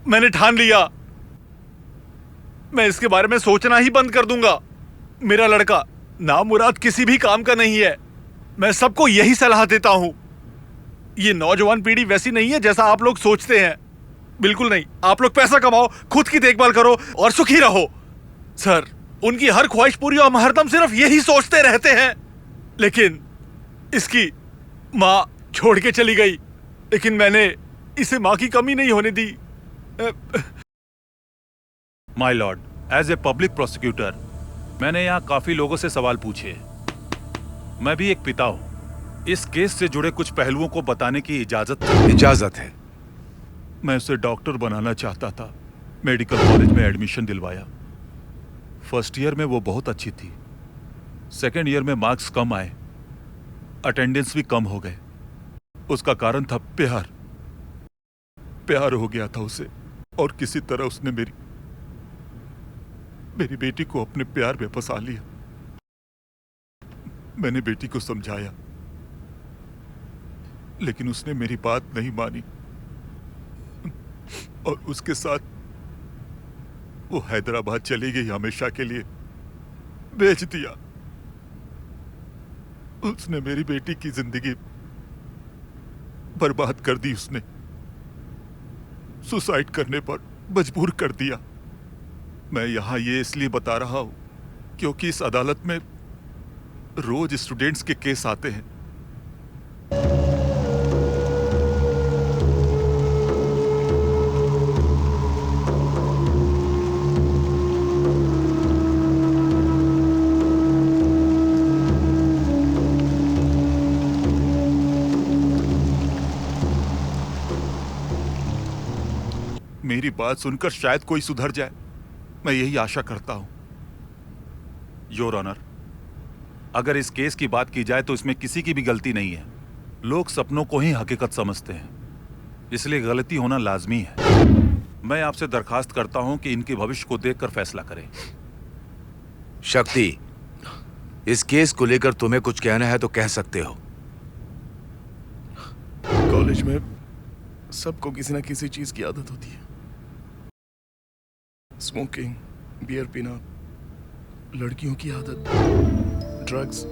मैंने ठान लिया, मैं इसके बारे में सोचना ही बंद कर दूंगा। मेरा लड़का नामुराद किसी भी काम का नहीं है। मैं सबको यही सलाह देता हूं। ये नौजवान पीढ़ी वैसी नहीं है जैसा आप लोग सोचते हैं। बिल्कुल नहीं। आप लोग पैसा कमाओ, खुद की देखभाल करो और सुखी रहो। सर, उनकी हर ख्वाहिश पूरी और हम हरदम सिर्फ यही सोचते रहते हैं। लेकिन इसकी माँ छोड़ के चली गई, लेकिन मैंने इसे माँ की कमी नहीं होने दी। My lord, as a public prosecutor मैंने यहाँ काफी लोगों से सवाल पूछे। मैं भी एक पिता हूँ। इस केस से जुड़े कुछ पहलुओं को बताने की इजाजत है। मैं उसे डॉक्टर बनाना चाहता था। मेडिकल कॉलेज में एडमिशन दिलवाया। फर्स्ट ईयर में वो बहुत अच्छी थी। सेकेंड ईयर में मार्क्स कम आए, अटेंडेंस भी कम हो गए। उसका कारण था प्यार। प्यार हो गया था उसे और किसी तरह उसने मेरी बेटी को अपने प्यार में फंसा लिया। मैंने बेटी को समझाया, लेकिन उसने मेरी बात नहीं मानी और उसके साथ वो हैदराबाद चली गई हमेशा के लिए। बेच दिया। उसने मेरी बेटी की जिंदगी बर्बाद कर दी। उसने सुसाइड करने पर मजबूर कर दिया। मैं यहां ये इसलिए बता रहा हूं क्योंकि इस अदालत में रोज स्टूडेंट्स के केस आते हैं। मेरी बात सुनकर शायद कोई सुधर जाए, मैं यही आशा करता हूं। योर ऑनर, अगर इस केस की बात की जाए तो इसमें किसी की भी गलती नहीं है। लोग सपनों को ही हकीकत समझते हैं, इसलिए गलती होना लाजमी है। मैं आपसे दरखास्त करता हूं कि इनके भविष्य को देखकर फैसला करें। शक्ति, इस केस को लेकर तुम्हें कुछ कहना है तो कह सकते हो। कॉलेज में सबको किसी ना किसी चीज की आदत होती है। स्मोकिंग, बियर पीना, लड़कियों की आदत, ड्रग्स,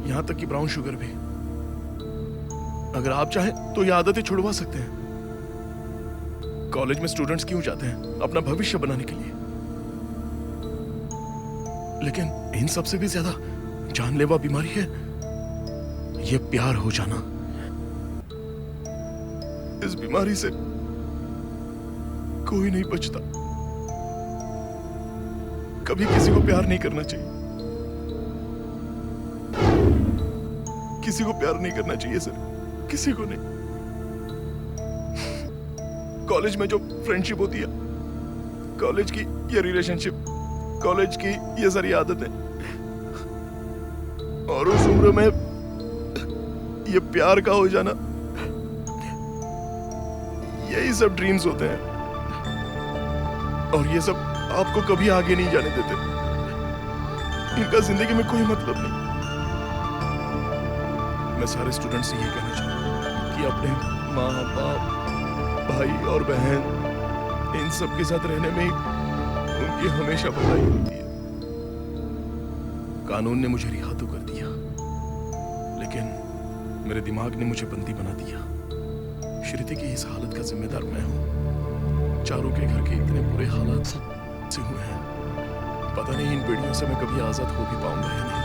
यहां तक कि ब्राउन शुगर भी। अगर आप चाहें तो ये आदतें छुड़वा सकते हैं। कॉलेज में स्टूडेंट्स क्यों जाते हैं? अपना भविष्य बनाने के लिए। लेकिन इन सबसे भी ज्यादा जानलेवा बीमारी है ये प्यार हो जाना। इस बीमारी से कोई नहीं बचता। कभी किसी को प्यार नहीं करना चाहिए। किसी को प्यार नहीं करना चाहिए सर, किसी को नहीं। कॉलेज में जो फ्रेंडशिप होती है, कॉलेज की ये रिलेशनशिप, कॉलेज की ये सारी आदतें, और उस उम्र में ये प्यार का हो जाना, यही सब ड्रीम्स होते हैं। और ये सब आपको कभी आगे नहीं जाने देते। इनका जिंदगी में कोई मतलब नहीं। मैं सारे स्टूडेंट से ये कहना चाहूंगा कि अपने माँ बाप, भाई और बहन, इन सब के साथ रहने में ही उनकी हमेशा भलाई होती है। कानून ने मुझे रिहा तो कर दिया, लेकिन मेरे दिमाग ने मुझे बंदी बना दिया। श्रुति की इस हालत का जिम्मेदार मैं हूं। चारों के घर के इतने बुरे हालात से हुए हैं, पता नहीं इन पीढ़ियों से मैं कभी आजाद हो भी पाऊंगा या नहीं।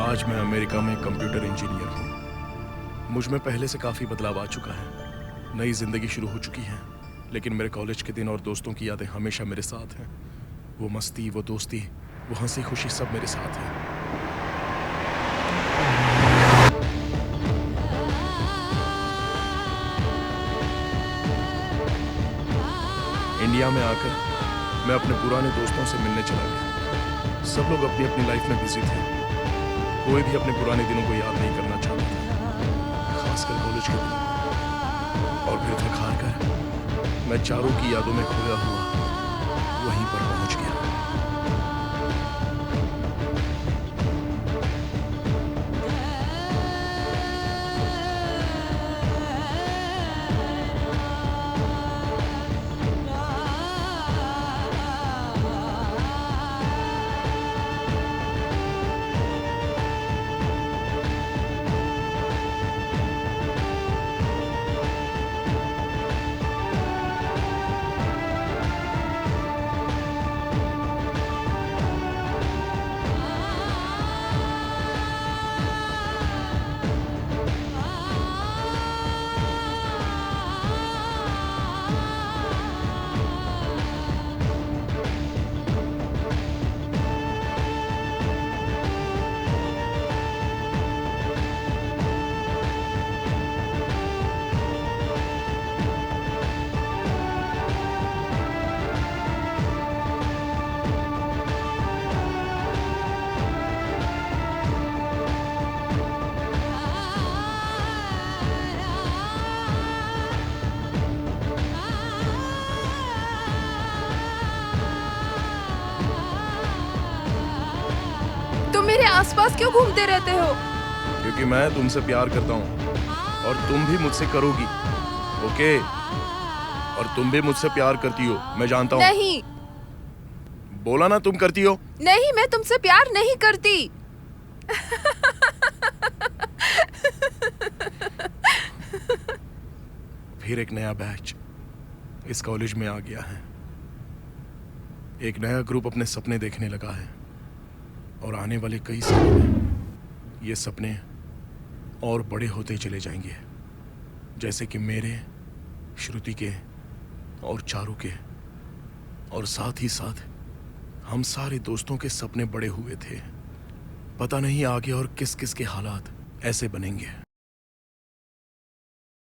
आज मैं अमेरिका में कंप्यूटर इंजीनियर हूं। मुझ में पहले से काफी बदलाव आ चुका है। नई जिंदगी शुरू हो चुकी है, लेकिन मेरे कॉलेज के दिन और दोस्तों की यादें हमेशा मेरे साथ हैं। वो मस्ती, वो दोस्ती, वो हंसी खुशी सब मेरे साथ है। इंडिया में आकर मैं अपने पुराने दोस्तों से मिलने चला गया। सब लोग अपनी अपनी लाइफ में बिजी थे। कोई भी अपने पुराने दिनों को याद नहीं करना चाहता था, खासकर कॉलेज के दिनों। और फिर थक हार कर मैं चारों की यादों में खोया हुआ वहीं पर पहुंच गया। मेरे आसपास क्यों घूमते रहते हो? क्योंकि मैं तुमसे प्यार करता हूँ और तुम भी मुझसे करोगी, ओके? और तुम भी मुझसे प्यार करती हो, मैं जानता हूँ। नहीं। बोला ना तुम करती हो। नहीं, मैं तुमसे प्यार नहीं करती। फिर एक नया बैच इस कॉलेज में आ गया है। एक नया ग्रुप अपने सपने देखने लगा है और आने वाले कई सालों में ये सपने और बड़े होते चले जाएंगे, जैसे कि मेरे, श्रुति के और चारू के, और साथ ही साथ हम सारे दोस्तों के सपने बड़े हुए थे, पता नहीं आगे और किस किस के हालात ऐसे बनेंगे।